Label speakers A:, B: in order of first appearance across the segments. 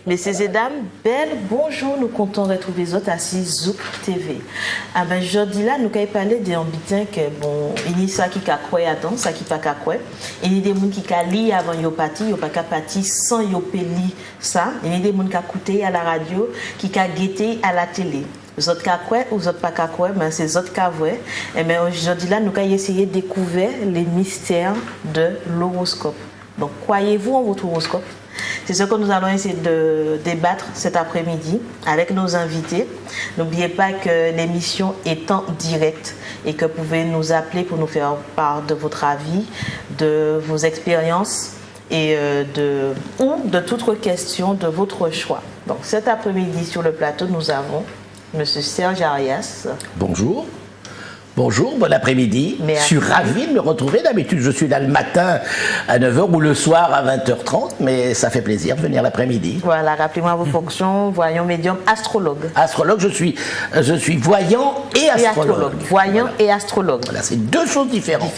A: Messieurs et dames, belle bonjour, nous comptons retrouver les autres à Zouk TV. Ah ben, aujourd'hui là, nous allons parler d'un bitin que bon, il y a ça qui a quoi attend, ça qui pas quoi. Il y a des gens qui a li avant yo parti, yo pas parti sans yo peli ça. Il y a des gens qui a écouté à la radio, qui a guetté à la télé. Vous autres qui quoi ou vous autres pas quoi, mais c'est autres qui vrai. Et ben aujourd'hui là, nous allons essayer de découvrir les mystères de l'horoscope. Donc, croyez-vous en votre horoscope? C'est ce que nous allons essayer de débattre cet après-midi avec nos invités. N'oubliez pas que l'émission est en direct et que vous pouvez nous appeler pour nous faire part de votre avis, de vos expériences et de toute question de votre choix. Donc cet après-midi sur le plateau, nous avons M. Serge Arias.
B: Bonjour. Bonjour, bon après-midi. Je suis ravi de me retrouver. D'habitude, je suis là le matin à 9h ou le soir à 20h30, mais ça fait plaisir de venir l'après-midi.
A: Voilà, rappelez-moi vos fonctions. Voyant, médium, astrologue.
B: Astrologue, je suis voyant et astrologue.
A: Voyant et astrologue.
B: Voilà, c'est deux choses différentes.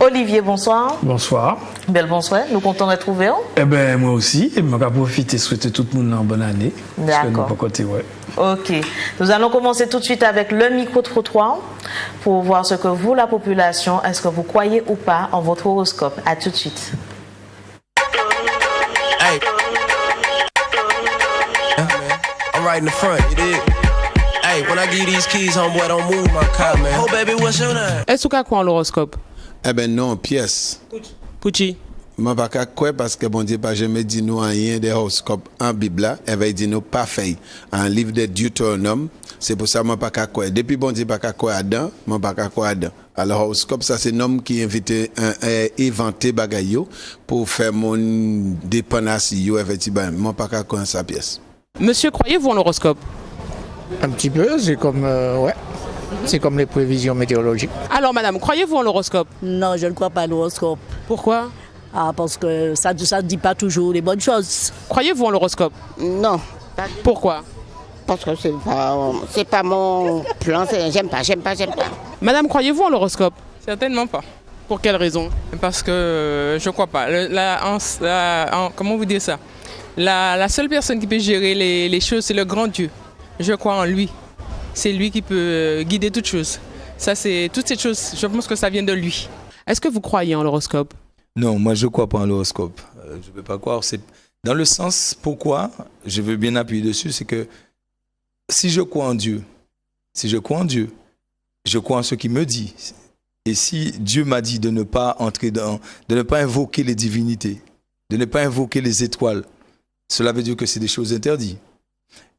A: Olivier, bonsoir.
C: Bonsoir.
A: Belle bonsoir, nous comptons retrouver.
C: Eh bien, moi aussi, je vais profiter de souhaiter tout le monde une bonne année.
A: D'accord.
C: Pas côté, ouais.
A: Ok. Nous allons commencer tout de suite avec le micro-trottoir pour voir ce que vous, la population, est-ce que vous croyez ou pas en votre horoscope. À tout de suite.
D: Hey. I'm right in the front, you dig? Hey, when I give these keys, homeboy, don't move my car, man. Oh, baby, what's your name?
E: Est-ce que tu crois en l'horoscope?
F: Eh ben non, pièce.
E: Pucci.
F: Je ne sais pas quoi parce que bon Dieu pas jamais dit nous rien des horoscopes en Bible, elle va dire nous pas fait en livre de Deutéronome, c'est pour ça que je ne sais pas quoi. Depuis bon Dieu pas quoi dedans, je ne sais pas quoi dedans. Alors horoscope ça c'est un homme qui invité inventé bagayo pour faire mon dépendance yo effectivement, je ne sais pas quoi sa pièce.
E: Monsieur, croyez-vous en l'horoscope?
G: Un petit peu, c'est comme ouais. C'est comme les prévisions météorologiques.
E: Alors madame, croyez-vous en l'horoscope?
H: Non, je ne crois pas à l'horoscope.
E: Pourquoi?
H: Parce que ça ne dit pas toujours les bonnes choses.
E: Croyez-vous en l'horoscope?
I: Non.
E: Pourquoi?
I: Parce que c'est pas mon plan, j'aime pas.
E: Madame, croyez-vous en l'horoscope?
J: Certainement pas.
E: Pour quelle raison?
J: Parce que je crois pas. Comment vous dire ça? La seule personne qui peut gérer les choses, c'est le grand Dieu. Je crois en lui. C'est lui qui peut guider toutes choses. Ça, c'est toutes ces choses, je pense que ça vient de lui.
E: Est-ce que vous croyez en l'horoscope?
K: Non, moi je ne crois pas en l'horoscope. Je ne peux pas croire. C'est dans le sens, pourquoi, je veux bien appuyer dessus, c'est que si je crois en Dieu, je crois en ce qu'il me dit. Et si Dieu m'a dit de ne pas de ne pas invoquer les divinités, de ne pas invoquer les étoiles, cela veut dire que c'est des choses interdites.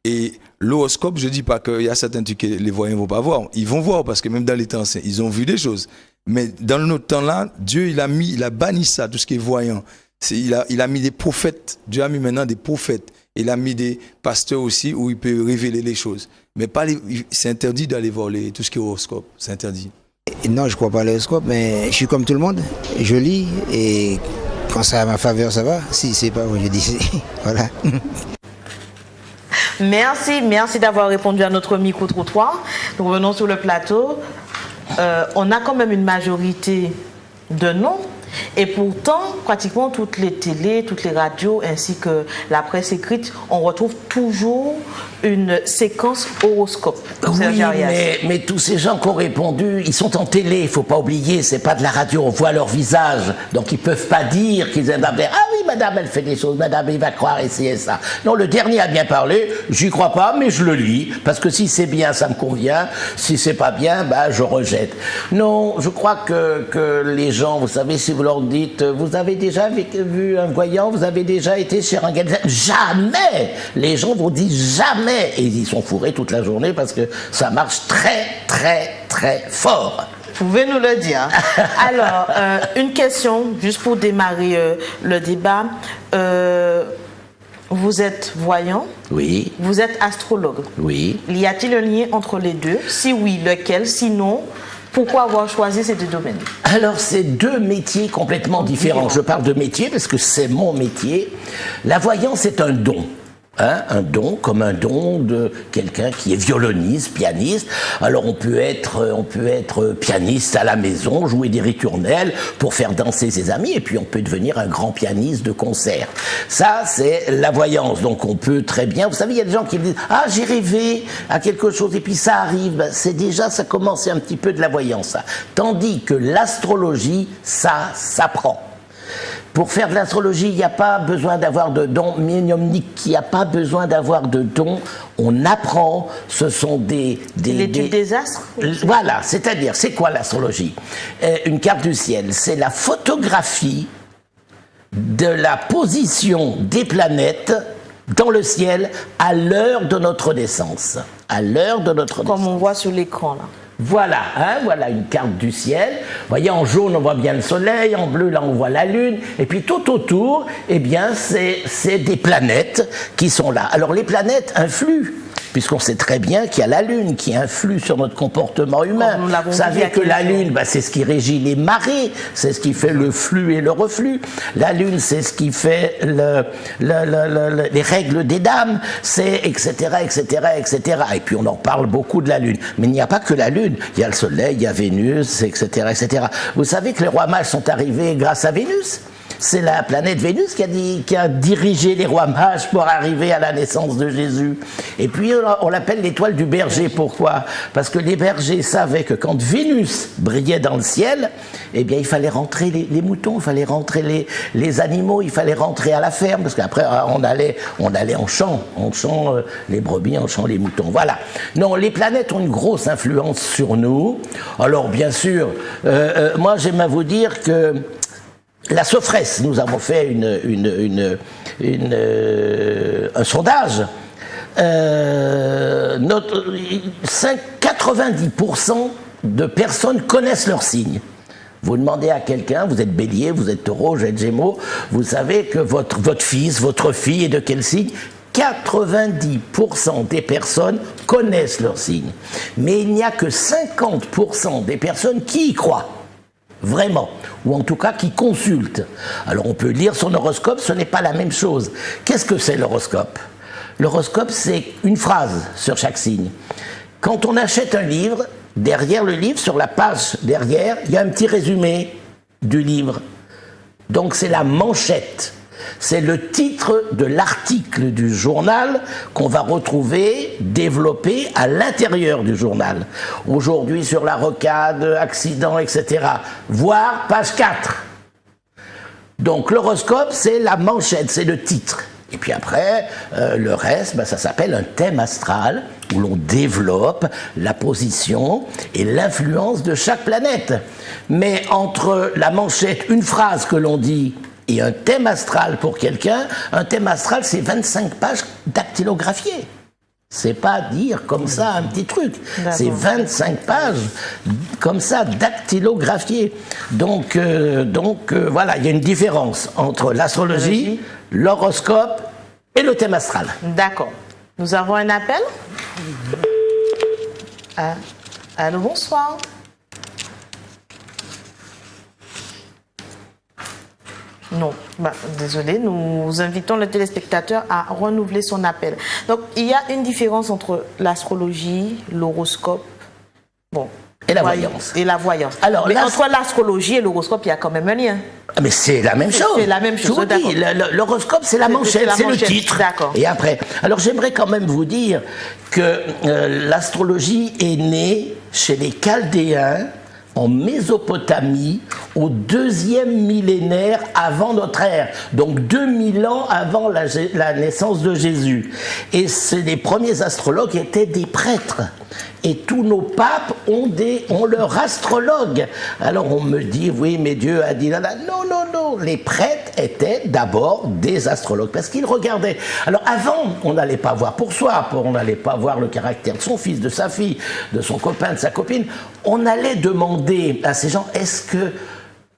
K: Et l'horoscope, je ne dis pas qu'il y a certains trucs que les voyants ne vont pas voir. Ils vont voir parce que même dans les temps anciens, ils ont vu des choses. Mais dans notre temps-là, Dieu, il a banni ça, tout ce qui est voyant. Il a mis des prophètes. Dieu a mis maintenant des prophètes. Il a mis des pasteurs aussi où il peut révéler les choses. Mais c'est interdit d'aller voir tout ce qui est horoscope. C'est interdit.
G: Non, je ne crois pas à l'horoscope, mais je suis comme tout le monde. Je lis et quand ça a à ma faveur, ça va. Si c'est pas, je dis voilà.
A: Merci d'avoir répondu à notre micro-trottoir. Nous revenons sur le plateau. On a quand même une majorité de non. Et pourtant, pratiquement toutes les télés, toutes les radios, ainsi que la presse écrite, on retrouve toujours une séquence horoscope.
B: Oui, mais tous ces gens qui ont répondu, ils sont en télé, il ne faut pas oublier, c'est pas de la radio, on voit leur visage. Donc ils ne peuvent pas dire qu'ils aiment faire « Ah oui, madame, elle fait des choses, madame, il va croire ici et ça. Non, le dernier a bien parlé, j'y crois pas, mais je le lis, parce que si c'est bien, ça me convient, si c'est pas bien, bah, je rejette. Non, je crois que les gens, vous savez, si vous leur dites, vous avez déjà vu un voyant, vous avez déjà été chez un gars, jamais! Les gens vous disent jamais, et ils sont fourrés toute la journée parce que ça marche très, très, très fort.
A: Vous pouvez nous le dire. Alors, une question, juste pour démarrer le débat. Vous êtes voyant.
B: Oui.
A: Vous êtes astrologue.
B: Oui.
A: Y a-t-il un lien entre les deux? Si oui, lequel? Sinon, pourquoi avoir choisi ces deux domaines?
B: Alors, c'est deux métiers complètement différents. Je parle de métier parce que c'est mon métier. La voyance est un don. Hein, un don, comme un don de quelqu'un qui est violoniste, pianiste. Alors on peut être pianiste à la maison, jouer des ritournelles pour faire danser ses amis, et puis on peut devenir un grand pianiste de concert. Ça, c'est la voyance. Donc on peut très bien. Vous savez, il y a des gens qui me disent « Ah, j'ai rêvé à quelque chose » et puis ça arrive. Ben, c'est déjà, ça commence un petit peu de la voyance. Ça. Tandis que l'astrologie, ça s'apprend. Pour faire de l'astrologie, il n'y a pas besoin d'avoir de dons médiumniques, il n'y a pas besoin d'avoir de dons. On apprend, ce sont
A: l'étude des astres.
B: Voilà, c'est-à-dire, c'est quoi l'astrologie? Une carte du ciel, c'est la photographie de la position des planètes dans le ciel à l'heure de notre naissance. À l'heure de notre naissance.
A: Comme on voit sur l'écran, là.
B: Voilà, hein, voilà une carte du ciel. Vous voyez, en jaune, on voit bien le soleil, en bleu, là, on voit la lune. Et puis tout autour, eh bien, c'est des planètes qui sont là. Alors, les planètes influent, puisqu'on sait très bien qu'il y a la lune qui influe sur notre comportement humain. Vous savez que la lune, bah, c'est ce qui régit les marées, c'est ce qui fait le flux et le reflux. La lune, c'est ce qui fait les règles des dames, c'est etc., etc., etc. Et puis on en parle beaucoup de la lune. Mais il n'y a pas que la lune, il y a le soleil, il y a Vénus, etc., etc. Vous savez que les rois mages sont arrivés grâce à Vénus? C'est la planète Vénus qui a dirigé les rois mages pour arriver à la naissance de Jésus. Et puis on l'appelle l'étoile du berger. Pourquoi? Parce que les bergers savaient que quand Vénus brillait dans le ciel, eh bien il fallait rentrer les moutons, il fallait rentrer les animaux, il fallait rentrer à la ferme, parce qu'après on allait en champ, les brebis, en champ les moutons. Voilà. Non, les planètes ont une grosse influence sur nous. Alors bien sûr, moi j'aime à vous dire que la Sofres, nous avons fait un sondage. 90% de personnes connaissent leur signe. Vous demandez à quelqu'un, vous êtes bélier, vous êtes taureau, vous êtes gémeaux, vous savez que votre fils, votre fille est de quel signe? 90% des personnes connaissent leur signe. Mais il n'y a que 50% des personnes qui y croient. Vraiment, ou en tout cas qui consulte. Alors on peut lire son horoscope, ce n'est pas la même chose. Qu'est-ce que c'est l'horoscope? L'horoscope, c'est une phrase sur chaque signe. Quand on achète un livre, derrière le livre, sur la page derrière, il y a un petit résumé du livre. Donc c'est la manchette. C'est le titre de l'article du journal qu'on va retrouver développé à l'intérieur du journal. Aujourd'hui, sur la rocade, accident, etc. Voire page 4. Donc l'horoscope, c'est la manchette, c'est le titre. Et puis après, le reste, ça s'appelle un thème astral où l'on développe la position et l'influence de chaque planète. Mais entre la manchette, une phrase que l'on dit, et un thème astral pour quelqu'un, un thème astral, c'est 25 pages dactylographiées. C'est pas dire comme ça un petit truc. C'est 25 pages comme ça dactylographiées. Donc voilà, il y a une différence entre l'astrologie, l'horoscope et le thème astral.
A: D'accord. Nous avons un appel. Allô, bonsoir. Non, désolé, nous invitons le téléspectateur à renouveler son appel. Donc, il y a une différence entre l'astrologie, l'horoscope,
B: et la voyance.
A: Et la voyance.
B: Alors,
A: mais entre l'astrologie et l'horoscope, il y a quand même un lien.
B: Mais c'est la même chose.
A: C'est la même chose.
B: Je vous dis, l'horoscope, c'est la manchette, c'est le titre.
A: D'accord.
B: Et après, alors j'aimerais quand même vous dire que l'astrologie est née chez les Chaldéens, en Mésopotamie, au 2e millénaire avant notre ère, donc 2000 ans avant la naissance de Jésus. Et les premiers astrologues étaient des prêtres. Et tous nos papes ont leur astrologue. Alors on me dit, oui, mais Dieu a dit là. Non, non, non. Les prêtres étaient d'abord des astrologues parce qu'ils regardaient. Alors avant, on n'allait pas voir pour soi, on n'allait pas voir le caractère de son fils, de sa fille, de son copain, de sa copine. On allait demander à ces gens, est-ce que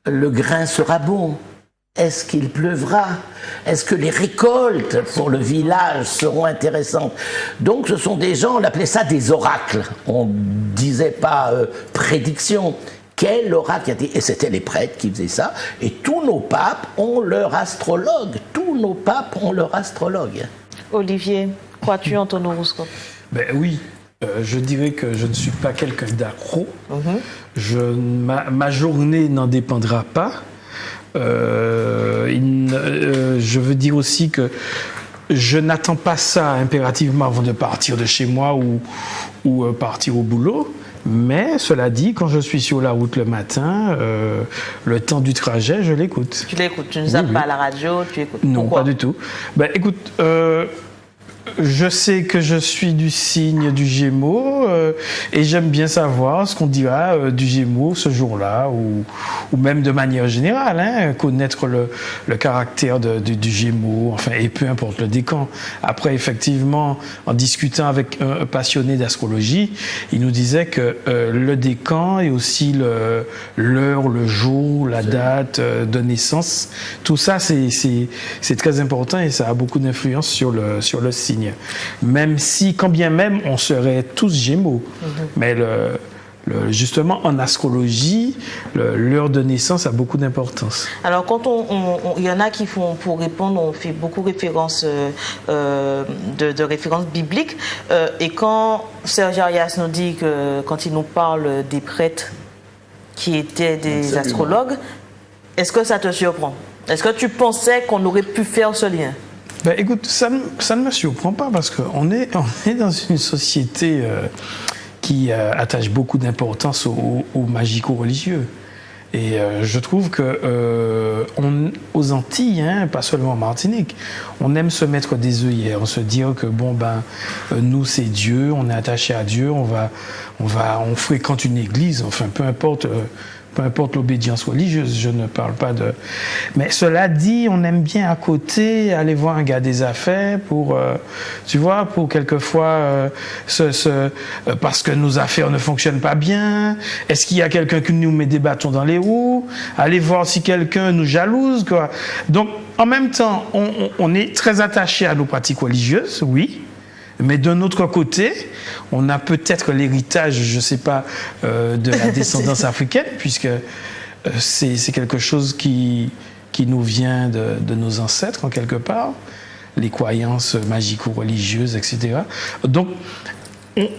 B: le grain sera bon ? Est-ce qu'il pleuvra ? Est-ce que les récoltes pour le village seront intéressantes ? Donc ce sont des gens, on appelait ça des oracles. On ne disait pas prédiction. Quel oracle a dit ? Et c'était les prêtres qui faisaient ça. Et tous nos papes ont leur astrologue. Tous nos papes ont leur astrologue.
A: Olivier, crois-tu en ton horoscope ?
C: Ben oui. Je dirais que je ne suis pas quelqu'un d'accro. Ma journée n'en dépendra pas. Je veux dire aussi que je n'attends pas ça impérativement avant de partir de chez moi ou partir au boulot. Mais cela dit, quand je suis sur la route le matin, le temps du trajet, je l'écoute.
A: Tu l'écoutes, tu ne zappes pas à la radio, tu écoutes.
C: Non,
A: pourquoi?
C: pas du tout. Ben, écoute, je sais que je suis du signe du Gémeaux et j'aime bien savoir ce qu'on dira du Gémeaux ce jour-là ou même de manière générale, hein, connaître le caractère du Gémeaux, enfin, et peu importe le décan. Après, effectivement, en discutant avec un passionné d'astrologie, il nous disait que le décan et aussi l'heure, le jour, la date de naissance, tout ça, c'est très important et ça a beaucoup d'influence sur le signe. Même si, quand bien même, on serait tous Gémeaux. Mais justement, en astrologie, l'heure de naissance a beaucoup d'importance.
A: Alors, quand il y en a qui font, pour répondre, on fait beaucoup référence, de références bibliques. Et quand Serge Arias nous dit que, quand il nous parle des prêtres qui étaient des astrologues, est-ce que ça te surprend? Est-ce que tu pensais qu'on aurait pu faire ce lien?
C: Ben, écoute, ça ne me surprend pas parce qu'on est dans une société qui attache beaucoup d'importance au magico-religieux. Et je trouve que aux Antilles, hein, pas seulement en Martinique, on aime se mettre des œillères, on se dit que nous c'est Dieu, on est attaché à Dieu, on fréquente une église, enfin peu importe l'obédience religieuse, je ne parle pas de... Mais cela dit, on aime bien à côté aller voir un gars des affaires pour, tu vois, pour quelquefois, parce que nos affaires ne fonctionnent pas bien. Est-ce qu'il y a quelqu'un qui nous met des bâtons dans les roues? Aller voir si quelqu'un nous jalouse, quoi. Donc, en même temps, on est très attaché à nos pratiques religieuses, oui. Mais d'un autre côté, on a peut-être l'héritage, je ne sais pas, de la descendance africaine, puisque c'est quelque chose qui nous vient de nos ancêtres, en quelque part, les croyances magico-religieuses, etc. Donc,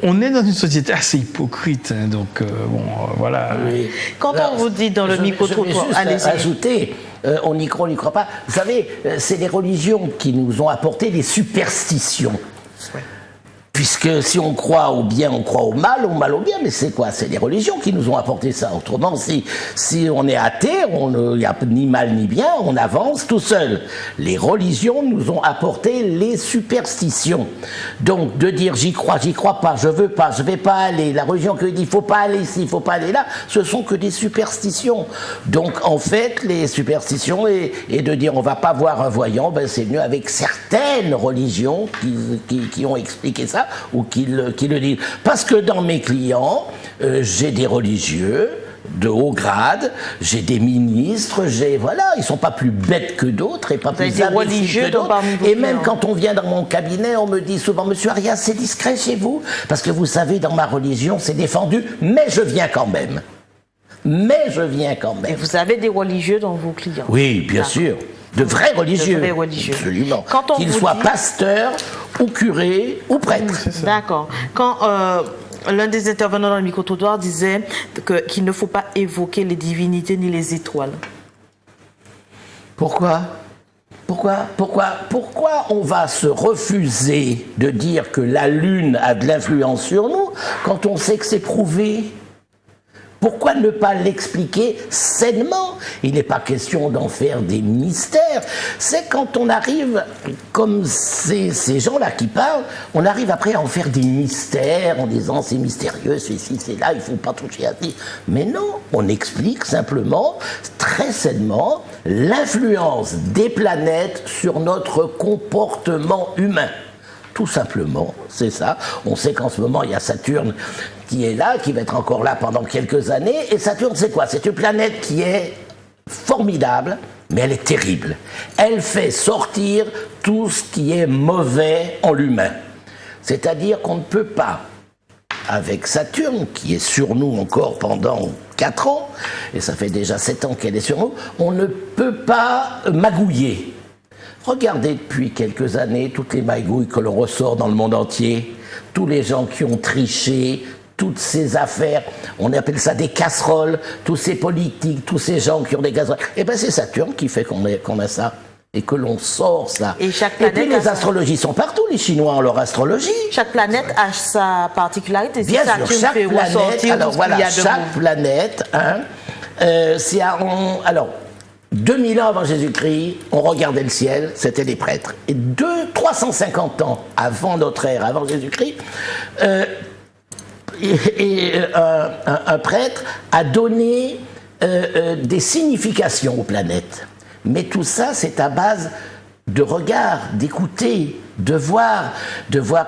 C: on est dans une société assez hypocrite, hein, donc voilà.
B: Oui.
A: Quand on vous dit dans le micro-trottoir, allez-y.
B: Ajouter, on y croit, on n'y croit pas. Vous savez, c'est les religions qui nous ont apporté les superstitions. Ouais. Puisque si on croit au bien, on croit au mal au bien, mais c'est quoi? C'est les religions qui nous ont apporté ça. Autrement, si on est athée, il n'y a ni mal ni bien, on avance tout seul. Les religions nous ont apporté les superstitions. Donc, de dire j'y crois pas, je veux pas, je vais pas aller, la religion qui dit il faut pas aller ici, il faut pas aller là, ce sont que des superstitions. Donc, en fait, les superstitions et de dire on va pas voir un voyant, c'est venu avec certaines religions qui ont expliqué ça, ou qui le disent. Parce que dans mes clients, j'ai des religieux de haut grade, j'ai des ministres, ils sont pas plus bêtes que d'autres et pas plus imbéciles que d'autres. Et même quand on vient dans mon cabinet, on me dit souvent, Monsieur Arias, c'est discret chez vous, parce que vous savez, dans ma religion, c'est défendu, mais je viens quand même. Et
A: vous avez des religieux dans vos clients?
B: Oui, bien sûr. De vrais religieux. Absolument. Qu'ils soient pasteurs, ou curés, ou prêtres.
A: Oui, d'accord. Quand l'un des intervenants dans le micro-trottoir disait qu'il ne faut pas évoquer les divinités ni les étoiles.
B: Pourquoi on va se refuser de dire que la Lune a de l'influence sur nous quand on sait que c'est prouvé? Pourquoi ne pas l'expliquer sainement? Il n'est pas question d'en faire des mystères. C'est quand on arrive, comme ces gens-là qui parlent, on arrive après à en faire des mystères en disant c'est mystérieux, c'est ici, c'est là, il ne faut pas toucher à ça. Mais non, on explique simplement, très sainement, l'influence des planètes sur notre comportement humain. Tout simplement, c'est ça. On sait qu'en ce moment, il y a Saturne qui est là, qui va être encore là pendant quelques années. Et Saturne, c'est quoi? C'est une planète qui est formidable, mais elle est terrible. Elle fait sortir tout ce qui est mauvais en l'humain. C'est-à-dire qu'on ne peut pas, avec Saturne, qui est sur nous encore pendant 4 ans, et ça fait déjà 7 ans qu'elle est sur nous, on ne peut pas magouiller. Regardez depuis quelques années toutes les magouilles que l'on ressort dans le monde entier, tous les gens qui ont triché, toutes ces affaires, on appelle ça des casseroles, tous ces politiques, tous ces gens qui ont des casseroles. Eh bien c'est Saturne qui fait qu'on a ça, et que l'on sort ça.
A: Et
B: puis les astrologies sont partout, les Chinois ont leur astrologie.
A: Chaque planète a sa particularité.
B: Bien sûr, chaque planète, alors voilà, chaque planète, c'est alors, 2000 ans avant Jésus-Christ, on regardait le ciel, c'était les prêtres. Et 350 ans avant notre ère, avant Jésus-Christ, un prêtre a donné des significations aux planètes. Mais tout ça, c'est à base de regard, d'écouter, de voir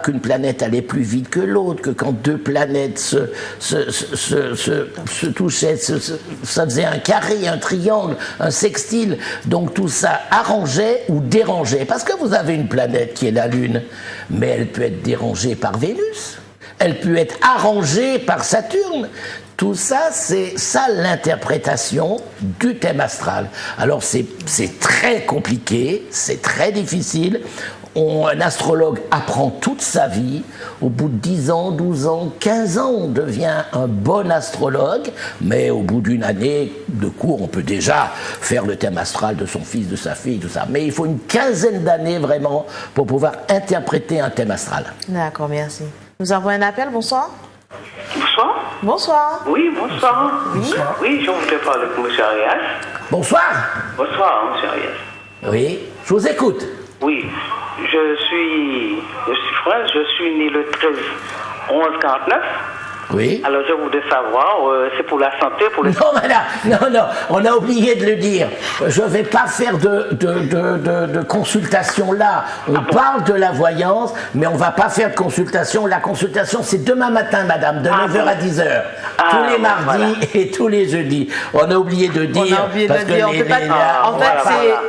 B: qu'une planète allait plus vite que l'autre, que quand 2 planètes se touchaient, ça faisait un carré, un triangle, un sextile. Donc tout ça arrangeait ou dérangeait. Parce que vous avez une planète qui est la Lune, mais elle peut être dérangée par Vénus. Elle peut être arrangée par Saturne. Tout ça, c'est ça l'interprétation du thème astral. Alors c'est très compliqué, c'est très difficile. Un astrologue apprend toute sa vie. Au bout de 10 ans, 12 ans, 15 ans, on devient un bon astrologue. Mais au bout d'une année de cours, on peut déjà faire le thème astral de son fils, de sa fille, tout ça. Mais il faut une quinzaine d'années vraiment pour pouvoir interpréter un thème astral.
A: D'accord, merci. Nous avons un appel, bonsoir.
L: Bonsoir.
A: Bonsoir.
L: Oui, bonsoir.
A: Bonsoir.
L: Oui, je voudrais parler avec M. Arias.
B: Bonsoir.
L: Bonsoir, M. Arias.
B: Oui, je vous écoute.
L: Oui, je suis frère, je suis né le 13 11 49.
B: Oui.
L: Alors je voudrais savoir, c'est pour la santé, pour les...
B: Non, madame, non, on a oublié de le dire. Je ne vais pas faire de consultation là. On parle de la voyance, mais on ne va pas faire de consultation. La consultation, c'est demain matin, madame, de 9h à 10h. Tous les mardis et tous les jeudis. On a oublié de dire.
A: On a oublié de dire. En fait,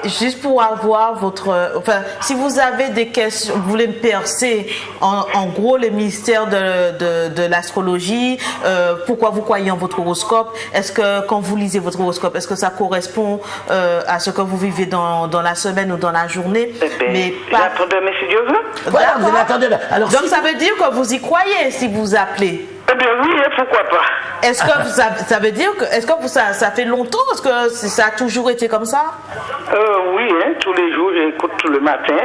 A: c'est juste pour avoir votre... Enfin, si vous avez des questions, vous voulez percer, en gros, les mystères de l'astrologie, pourquoi vous croyez en votre horoscope? Est-ce que quand vous lisez votre horoscope, est-ce que ça correspond à ce que vous vivez dans la semaine ou dans la journée?
L: Mais j'attends demain si Dieu veut.
B: Voilà, vous l'attendez. Alors,
A: donc ça veut dire que vous y croyez si vous appelez?
L: Eh bien oui, pourquoi pas.
A: Est-ce que ça veut dire que ça fait longtemps? Est-ce que ça a toujours été comme ça?
L: Oui, tous les jours, j'écoute tout le matin.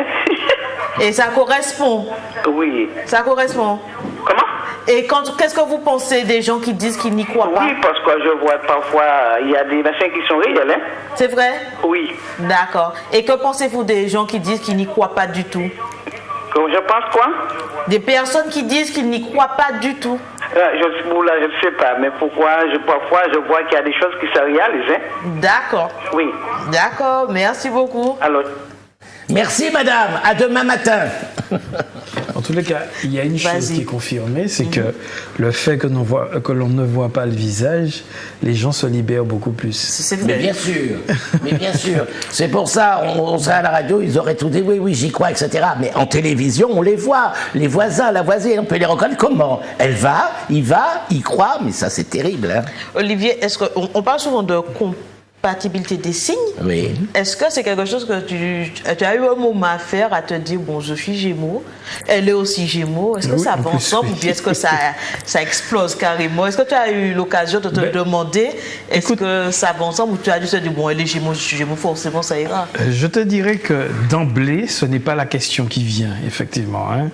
A: Et ça correspond?
L: Oui.
A: Ça correspond?
L: Comment?
A: Et qu'est-ce que vous pensez des gens qui disent qu'ils n'y croient pas?
L: Oui, parce que je vois parfois, il y a des machins qui sont réels. Hein?
A: C'est vrai?
L: Oui.
A: D'accord. Et que pensez-vous des gens qui disent qu'ils n'y croient pas du tout?
L: Je pense quoi?
A: Des personnes qui disent qu'ils n'y croient pas du tout.
L: Je ne sais pas, mais parfois je vois qu'il y a des choses qui se réalisent. Hein?
A: D'accord.
L: Oui.
A: D'accord, merci beaucoup.
L: Alors.
B: Merci madame, à demain matin.
C: En tous les cas, il y a une chose qui est confirmée, c'est que le fait que l'on ne voit pas le visage, les gens se libèrent beaucoup plus.
A: C'est vrai.
B: Mais bien sûr. C'est pour ça, on serait à la radio, ils auraient tout dit, oui, j'y crois, etc. Mais en télévision, on les voit. Les voisins, la voisine, on peut les reconnaître comment? Elle va, il croit, mais ça c'est terrible. Hein.
A: Olivier, est-ce qu'on parle souvent de compatibilité des signes?
B: Oui.
A: Est-ce que c'est quelque chose que tu as eu un moment à faire, à te dire, bon, je suis Gémeaux, elle est aussi Gémeaux, est-ce que ça va ensemble ou bien est-ce que ça explose carrément? Est-ce que tu as eu l'occasion de te demander, est-ce que ça va ensemble ou tu as dû te dire, bon, elle est Gémeaux, je suis Gémeaux, forcément ça ira?
C: Je te dirais que d'emblée, ce n'est pas la question qui vient, effectivement. Hein.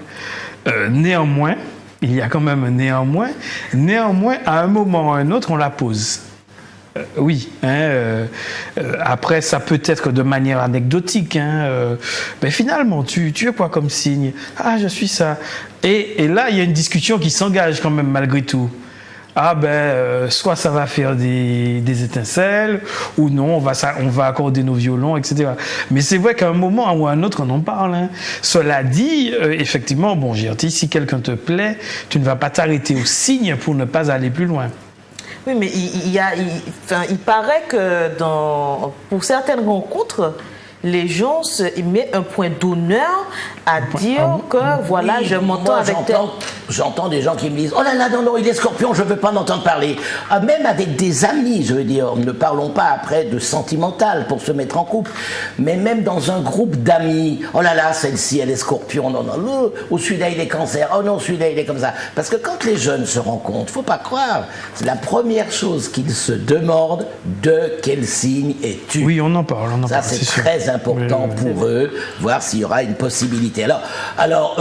C: Néanmoins, il y a quand même un néanmoins. Néanmoins, à un moment ou à un autre, on la pose. Oui. Après, ça peut être de manière anecdotique. Mais finalement, tu es quoi comme signe? Ah, je suis ça. Et là, il y a une discussion qui s'engage quand même malgré tout. Ah soit ça va faire des étincelles, ou non, on va accorder nos violons, etc. Mais c'est vrai qu'à un moment ou à un autre, on en parle. Cela dit, effectivement, bon, j'ai dit, si quelqu'un te plaît, tu ne vas pas t'arrêter au signe pour ne pas aller plus loin.
A: Oui, mais il paraît que pour certaines rencontres, les gens mettent un point d'honneur à dire que voilà,
B: oui,
A: je m'entends avec
B: J'entends des gens qui me disent « Oh là là, non, il est scorpion, je ne veux pas en entendre parler. » Même avec des amis, je veux dire, ne parlons pas après de sentimental pour se mettre en couple, mais même dans un groupe d'amis, « Oh là là, celle-ci, elle est scorpion, non, ou celui-là, il est cancer, oh non, celui-là, il est comme ça. » Parce que quand les jeunes se rencontrent, il ne faut pas croire, c'est la première chose qu'ils se demandent, de quel signe es-tu.
C: Oui, on en parle.
B: Ça, c'est très important pour eux, voir s'il y aura une possibilité. Alors,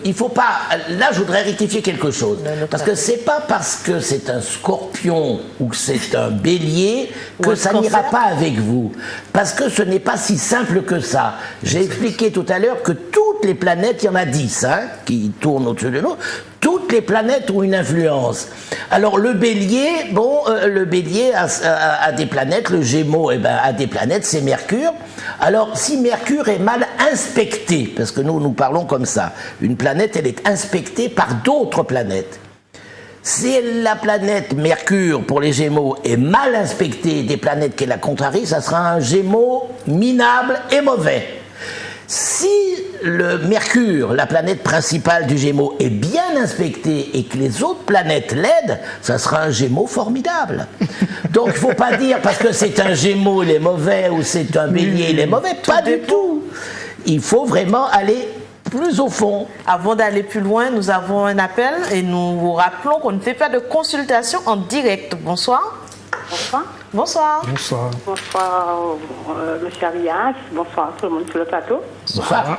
B: il ne faut pas... Là, je voudrais rectifier quelque chose. Parce que c'est pas parce que c'est un scorpion ou que c'est un bélier que ça n'ira pas avec vous. Parce que ce n'est pas si simple que ça. J'ai expliqué tout à l'heure que toutes les planètes, il y en a 10 qui tournent au-dessus de nous. Toutes les planètes ont une influence. Alors le bélier, le bélier a des planètes, le gémeau a des planètes, c'est Mercure. Alors si Mercure est mal inspecté, parce que nous parlons comme ça, une planète elle est inspectée par d'autres planètes. Si la planète Mercure pour les Gémeaux est mal inspectée des planètes qui la contrarient, ça sera un Gémeaux minable et mauvais. Si le Mercure, la planète principale du Gémeaux, est bien inspectée et que les autres planètes l'aident, ça sera un Gémeaux formidable. Donc il ne faut pas dire parce que c'est un Gémeaux il est mauvais ou c'est un Bélier il est mauvais, pas du tout. Il faut vraiment aller plus au fond.
A: Avant d'aller plus loin, nous avons un appel et nous vous rappelons qu'on ne fait pas de consultation en direct. Bonsoir.
M: Bonsoir.
A: Bonsoir.
C: Bonsoir.
M: Bonsoir, monsieur Arias. Bonsoir à tout le monde sur le plateau.
B: Bonsoir.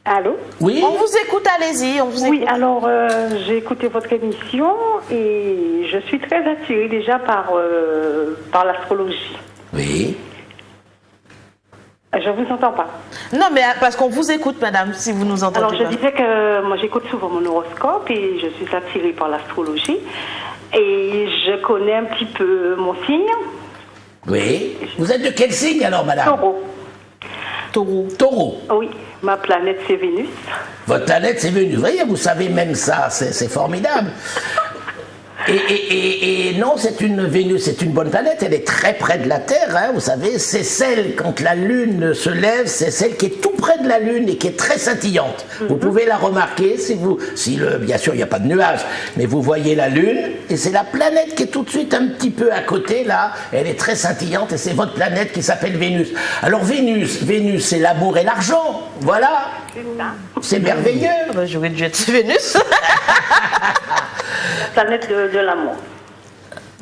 M: Allô?
B: Oui.
A: On vous écoute, allez-y.
M: Oui, alors j'ai écouté votre émission et je suis très attirée déjà par l'astrologie.
B: Oui.
M: Je vous entends pas.
A: Non, mais parce qu'on vous écoute, madame, si vous nous entendez
M: pas. Alors, je
A: pas.
M: disais que moi, j'écoute souvent mon horoscope et je suis attirée par l'astrologie. Et je connais un petit peu mon signe.
B: Oui. Vous êtes de quel signe, alors, madame?
M: Taureau.
B: Taureau. Taureau.
M: Oui, ma planète, c'est Vénus.
B: Votre planète, c'est Vénus. Vous voyez, vous savez même ça, c'est formidable. Et non, c'est une Vénus, c'est une bonne planète, elle est très près de la Terre, vous savez, c'est celle, quand la Lune se lève, c'est celle qui est tout près de la Lune et qui est très scintillante. Vous pouvez la remarquer bien sûr il n'y a pas de nuages, mais vous voyez la Lune, et c'est la planète qui est tout de suite un petit peu à côté, là, elle est très scintillante, et c'est votre planète qui s'appelle Vénus. Alors Vénus, c'est l'amour et l'argent, voilà. C'est merveilleux.
A: J'aurais dû être Vénus.
M: La planète de l'amour.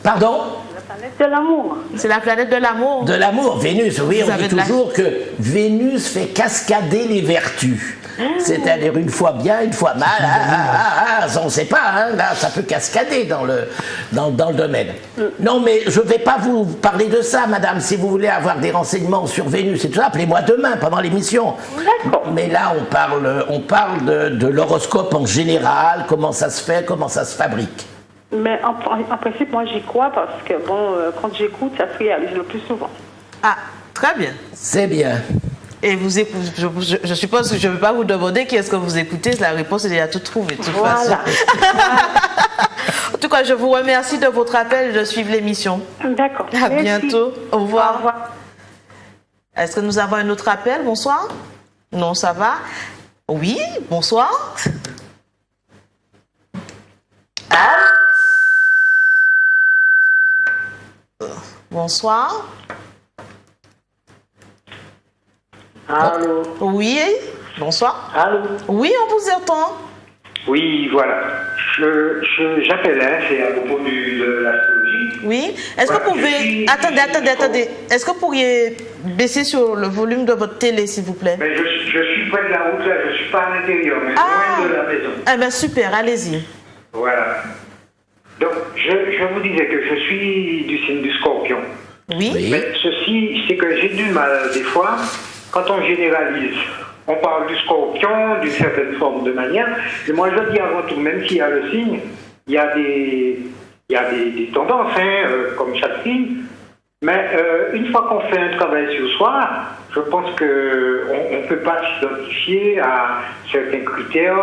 B: Pardon?
M: La planète de l'amour.
A: C'est la planète de l'amour.
B: De l'amour, Vénus, oui, on dit toujours que Vénus fait cascader les vertus. C'est-à-dire une fois bien, une fois mal, on ne sait pas, là ça peut cascader dans le domaine. Non mais je ne vais pas vous parler de ça, madame, si vous voulez avoir des renseignements sur Vénus et tout ça, appelez-moi demain pendant l'émission. Mais là on parle de l'horoscope en général, comment ça se fait, comment ça se fabrique.
M: Mais en principe, moi j'y crois parce que quand j'écoute, ça se réalise le plus souvent.
A: Ah, très bien.
B: C'est bien.
A: Et vous écoutez, je suppose que je ne vais pas vous demander qui est-ce que vous écoutez, la réponse est déjà toute trouvée. De toute façon. En tout cas, je vous remercie de votre appel et de suivre l'émission.
M: D'accord.
A: À bientôt. Au revoir.
M: Au revoir.
A: Est-ce que nous avons un autre appel? Bonsoir. Non, ça va. Oui, bonsoir. Bonsoir.
N: Allô?
A: Oui, bonsoir.
N: Allô?
A: Oui, on vous entend.
N: Oui, voilà. J'appelais, c'est à propos de l'astrologie.
A: Oui. Est-ce que vous pouvez... Attendez. Est-ce que vous pourriez baisser sur le volume de votre télé, s'il vous plaît?
N: Mais je suis près de la route, là. Je ne suis pas à l'intérieur, mais loin de la maison.
A: Ah ben super, allez-y.
N: Voilà. Donc, je vous disais que je suis du signe du Scorpion.
A: Oui.
N: Mais ceci, c'est que j'ai du mal, des fois, quand on généralise. On parle du Scorpion, d'une certaine forme de manière. Et moi, je dis avant tout, même s'il y a le signe, il y a des tendances, comme chaque signe. Mais une fois qu'on fait un travail sur soi, je pense qu'on ne peut pas s'identifier à certains critères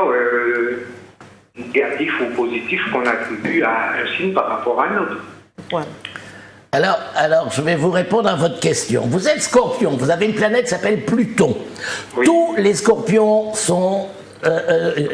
N: négatifs ou positifs qu'on attribue à un signe par rapport à un autre.
A: Ouais.
B: Alors, je vais vous répondre à votre question. Vous êtes Scorpion, vous avez une planète qui s'appelle Pluton. Oui. Tous les Scorpions sont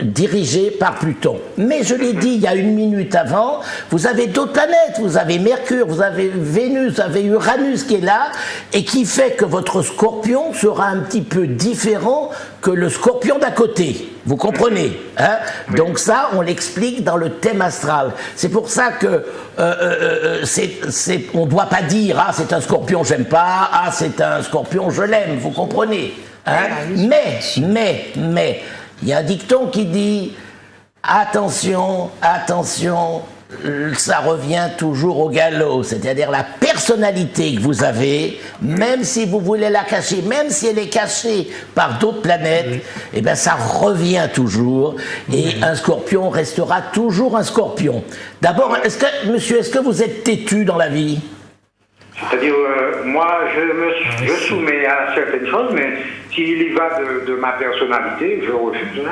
B: dirigés par Pluton. Mais je l'ai dit il y a une minute avant, vous avez d'autres planètes. Vous avez Mercure, vous avez Vénus, vous avez Uranus qui est là et qui fait que votre Scorpion sera un petit peu différent que le Scorpion d'à côté. Vous comprenez, hein? Oui. Donc ça, on l'explique dans le thème astral. C'est pour ça que on ne doit pas dire « Ah, c'est un Scorpion, j'aime pas. Ah, c'est un Scorpion, je l'aime. » Vous comprenez, hein? Mais, il y a un dicton qui dit « Attention, ça revient toujours au galop. » C'est-à-dire la personnalité que vous avez, même si vous voulez la cacher, même si elle est cachée par d'autres planètes, eh ben ça revient toujours. Et un Scorpion restera toujours un Scorpion. D'abord, est-ce que vous êtes têtu dans la vie?
N: C'est-à-dire, moi, je soumets à certaines choses, mais s'il y va de ma personnalité, je refuse.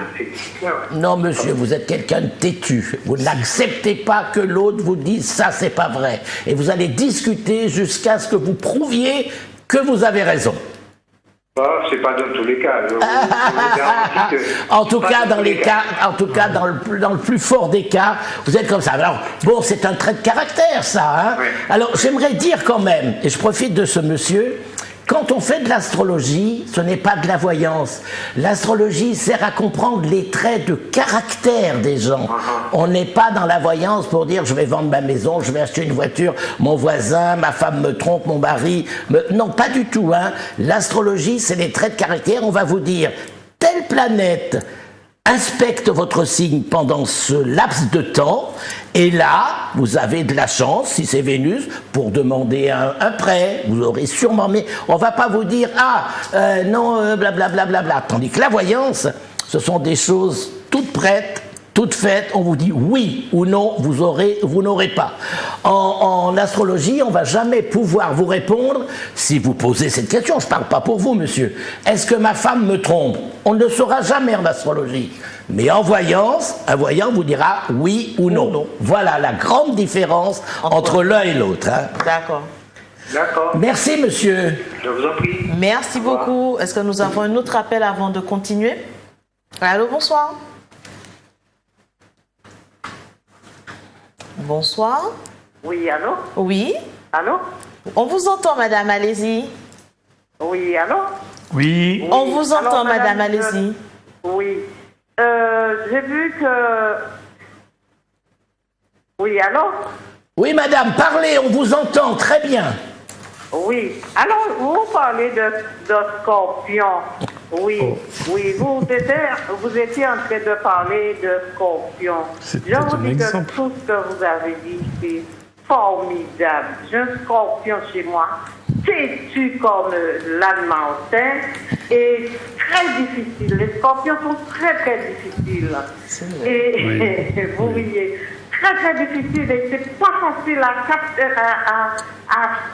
N: Hein,
B: non, monsieur, vous êtes quelqu'un de têtu. Vous n'acceptez pas que l'autre vous dise ça, c'est pas vrai. Et vous allez discuter jusqu'à ce que vous prouviez que vous avez raison.
N: C'est pas dans tous les cas.
B: En tout cas, dans le plus fort des cas, vous êtes comme ça. Alors, bon, c'est un trait de caractère, ça. Hein? Oui. Alors, j'aimerais dire quand même, et je profite de ce monsieur, quand on fait de l'astrologie, ce n'est pas de la voyance. L'astrologie sert à comprendre les traits de caractère des gens. On n'est pas dans la voyance pour dire je vais vendre ma maison, je vais acheter une voiture, mon voisin, ma femme me trompe, mon mari... Non, pas du tout. Hein. L'astrologie, c'est les traits de caractère. On va vous dire, telle planète inspecte votre signe pendant ce laps de temps, et là, vous avez de la chance, si c'est Vénus, pour demander un prêt. Vous aurez sûrement... Mais on va pas vous dire, non, blablabla. Tandis que la voyance, ce sont des choses toutes prêtes, toutes faites. On vous dit oui ou non, vous n'aurez pas. En astrologie, on va jamais pouvoir vous répondre si vous posez cette question. Je parle pas pour vous, monsieur. Est-ce que ma femme me trompe? On ne le saura jamais en astrologie. Mais en voyance, un voyant vous dira oui ou non. Voilà la grande différence entre l'un et l'autre. Hein.
A: D'accord.
B: Merci, monsieur.
N: Je vous en prie.
A: Merci beaucoup. Est-ce que nous avons un autre appel avant de continuer? Allô, bonsoir. Bonsoir.
O: Oui, allô?
A: Oui.
O: Allô?
A: On vous entend, madame, allez-y.
O: Oui, allô?
C: Oui.
A: On vous entend, madame, allez-y.
O: Oui. J'ai vu que... Oui, allô?
B: Oui, madame, parlez, on vous entend, très bien.
O: Oui. Alors, vous parlez de Scorpion. Oui, oui, vous étiez en train de parler de Scorpion. Je vous dis que tout ce que vous avez dit, c'est formidable. J'ai un Scorpion chez moi, têtu comme l'âne Martin, et très difficile. Les Scorpions sont très, très difficiles. Et vous voyez, très, très difficile. Et c'est pas facile à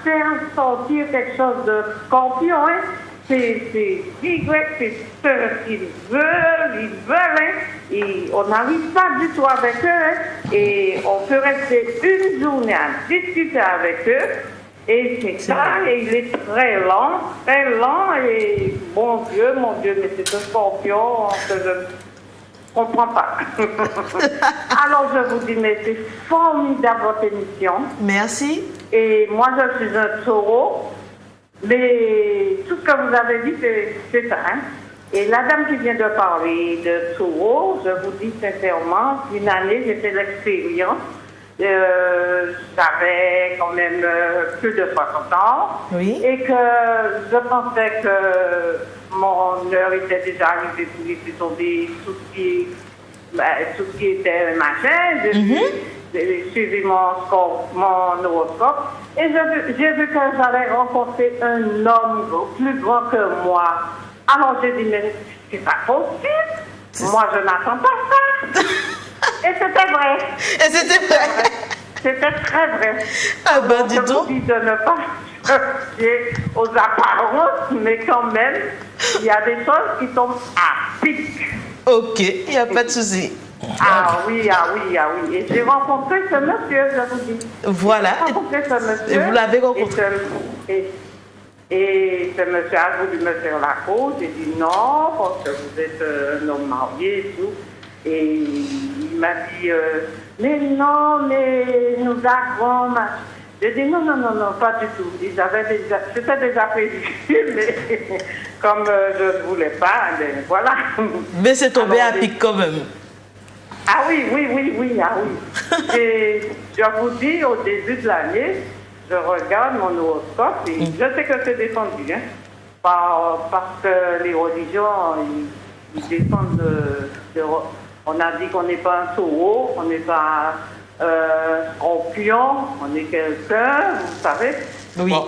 O: faire sortir quelque chose de Scorpion, hein. C'est Y, c'est ce qu'ils veulent, hein, et on n'arrive pas du tout avec eux, hein, et on peut rester une journée à discuter avec eux, et c'est ça, et il est très lent, et mon Dieu, mais c'est un Scorpion que je ne comprends pas. Alors je vous dis, mais c'est formidable votre émission.
A: Merci.
O: Et moi je suis un Taureau. Mais tout ce que vous avez dit, c'est ça. Hein? Et la dame qui vient de parler de Taureau, je vous dis sincèrement, une année, j'ai fait l'expérience j'avais quand même plus de 60 ans.
A: Oui.
O: Et que je pensais que mon heure était déjà arrivée pour laisser tomber tout ce qui était machin. J'ai suivi mon horoscope et j'ai vu que j'allais rencontrer un homme plus grand que moi. Alors j'ai dit, mais c'est pas possible. Moi, je n'attends pas ça. Et c'était vrai.
A: Et c'était vrai.
O: C'était très vrai.
A: Ah ben, dis donc.
O: Je vous dis de ne pas chercher aux apparences, mais quand même, il y a des choses qui tombent à pic.
A: Ok, il n'y a pas de souci.
O: Ah oui. Et j'ai rencontré ce monsieur, je vous dis.
A: Voilà.
O: J'ai rencontré ce monsieur.
A: Et vous l'avez rencontré.
O: Et ce monsieur a voulu me faire la cour. J'ai dit non, parce que vous êtes un homme marié et tout. Et il m'a dit, mais non, mais nous avons... J'ai dit non, pas du tout. C'était déjà prévu, mais comme je ne voulais pas, ben, voilà.
A: Mais c'est tombé à pic quand même.
O: Ah oui. Et je vous dis, au début de l'année, je regarde mon horoscope et je sais que c'est défendu, hein, parce que les religions, ils défendent on a dit qu'on n'est pas un taureau, on n'est pas scorpion, on est quelqu'un, vous savez.
A: Oui.
O: Bon.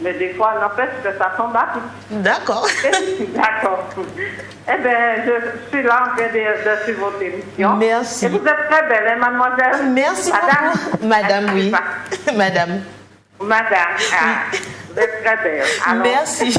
O: Mais des fois, n'empêche que ça tombe à pic.
A: D'accord.
O: D'accord. Eh bien, je suis là en train de suivre votre émission.
A: Merci.
O: Et vous êtes très belle, hein, mademoiselle?
A: Merci beaucoup. Madame, oui. Madame.
O: Madame, vous êtes très belle. Alors,
A: merci.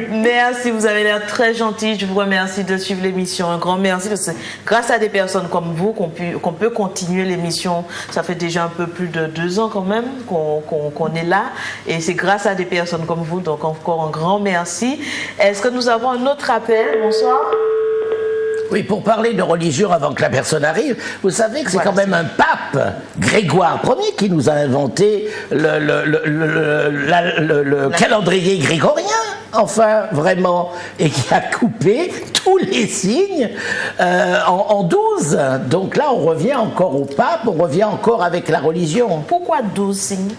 A: Merci, vous avez l'air très gentil. Je vous remercie de suivre l'émission. Un grand merci parce que grâce à des personnes comme vous qu'on peut continuer l'émission. Ça fait déjà un peu plus de 2 ans quand même qu'on est là. Et c'est grâce à des personnes comme vous. Donc encore un grand merci. Est-ce que nous avons un autre appel? Bonsoir.
B: Oui, pour parler de religion avant que la personne arrive, vous savez que c'est quand même un pape, Grégoire Ier, qui nous a inventé le calendrier grégorien, enfin, vraiment, et qui a coupé tous les signes en 12. Donc là, on revient encore au pape, on revient encore avec la religion.
A: Pourquoi 12 signes?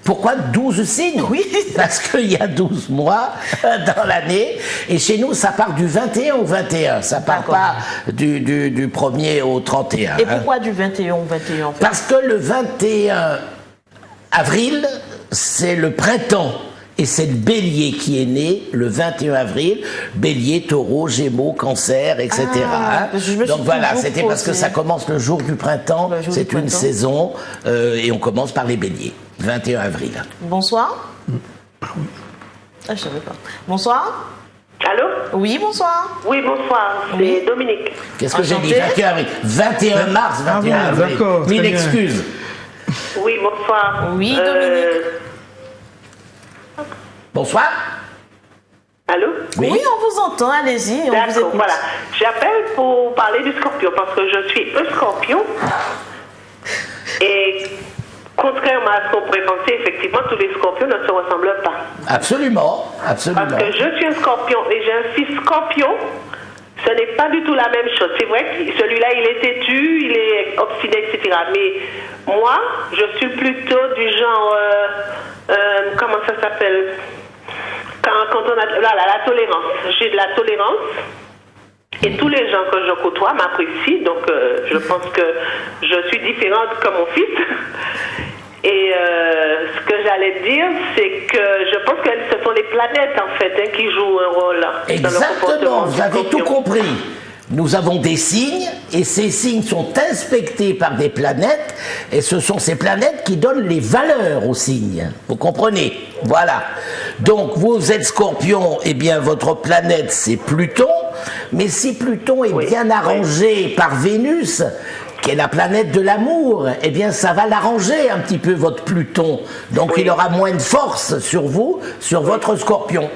B: Pourquoi 12 signes?
A: Oui.
B: Parce qu'il y a 12 mois dans l'année. Et chez nous, ça part du 21 au 21. Ça part pas du 1er au 31.
A: Et pourquoi du 21 au 21 en fait?
B: Parce que le 21 avril, c'est le printemps. Et c'est le bélier qui est né le 21 avril. Bélier, taureau, gémeaux, cancer, etc. Donc voilà, c'était parce que ça commence le jour du printemps. C'est une saison. Et on commence par les béliers. 21 avril.
A: Bonsoir. Ah, je ne savais pas. Bonsoir.
P: Allô?
A: Oui, bonsoir.
P: Oui, bonsoir. C'est Dominique.
B: Qu'est-ce que j'ai dit? 21 avril. 21 mars, 21 avril.
C: D'accord.
B: Mille excuses.
P: Oui, bonsoir.
A: Oui, Dominique.
B: Bonsoir.
P: Allô?
A: Oui, on vous entend, allez-y.
P: D'accord, voilà. J'appelle pour parler du scorpion parce que je suis un scorpion. Et contrairement à ce qu'on pourrait penser, effectivement, tous les scorpions ne se ressemblent pas.
B: Absolument.
P: Parce que je suis un scorpion et j'ai un fils scorpion. Ce n'est pas du tout la même chose. C'est vrai que celui-là, il est têtu, il est obstiné, etc. Mais moi, je suis plutôt du genre... comment ça s'appelle? Quand on a la tolérance. J'ai de la tolérance. Et tous les gens que je côtoie m'apprécient. Donc, je pense que je suis différente que mon fils. Et ce que j'allais dire, c'est que je pense que ce sont les planètes, en fait, qui jouent un rôle.
B: Exactement, vous avez tout compris. Nous avons des signes, et ces signes sont inspectés par des planètes, et ce sont ces planètes qui donnent les valeurs aux signes. Vous comprenez? Voilà. Donc, vous êtes Scorpion, eh bien, votre planète, c'est Pluton, mais si Pluton est bien arrangé par Vénus, qui est la planète de l'amour, eh bien, ça va l'arranger un petit peu, votre Pluton. Donc, il aura moins de force sur vous, sur votre Scorpion.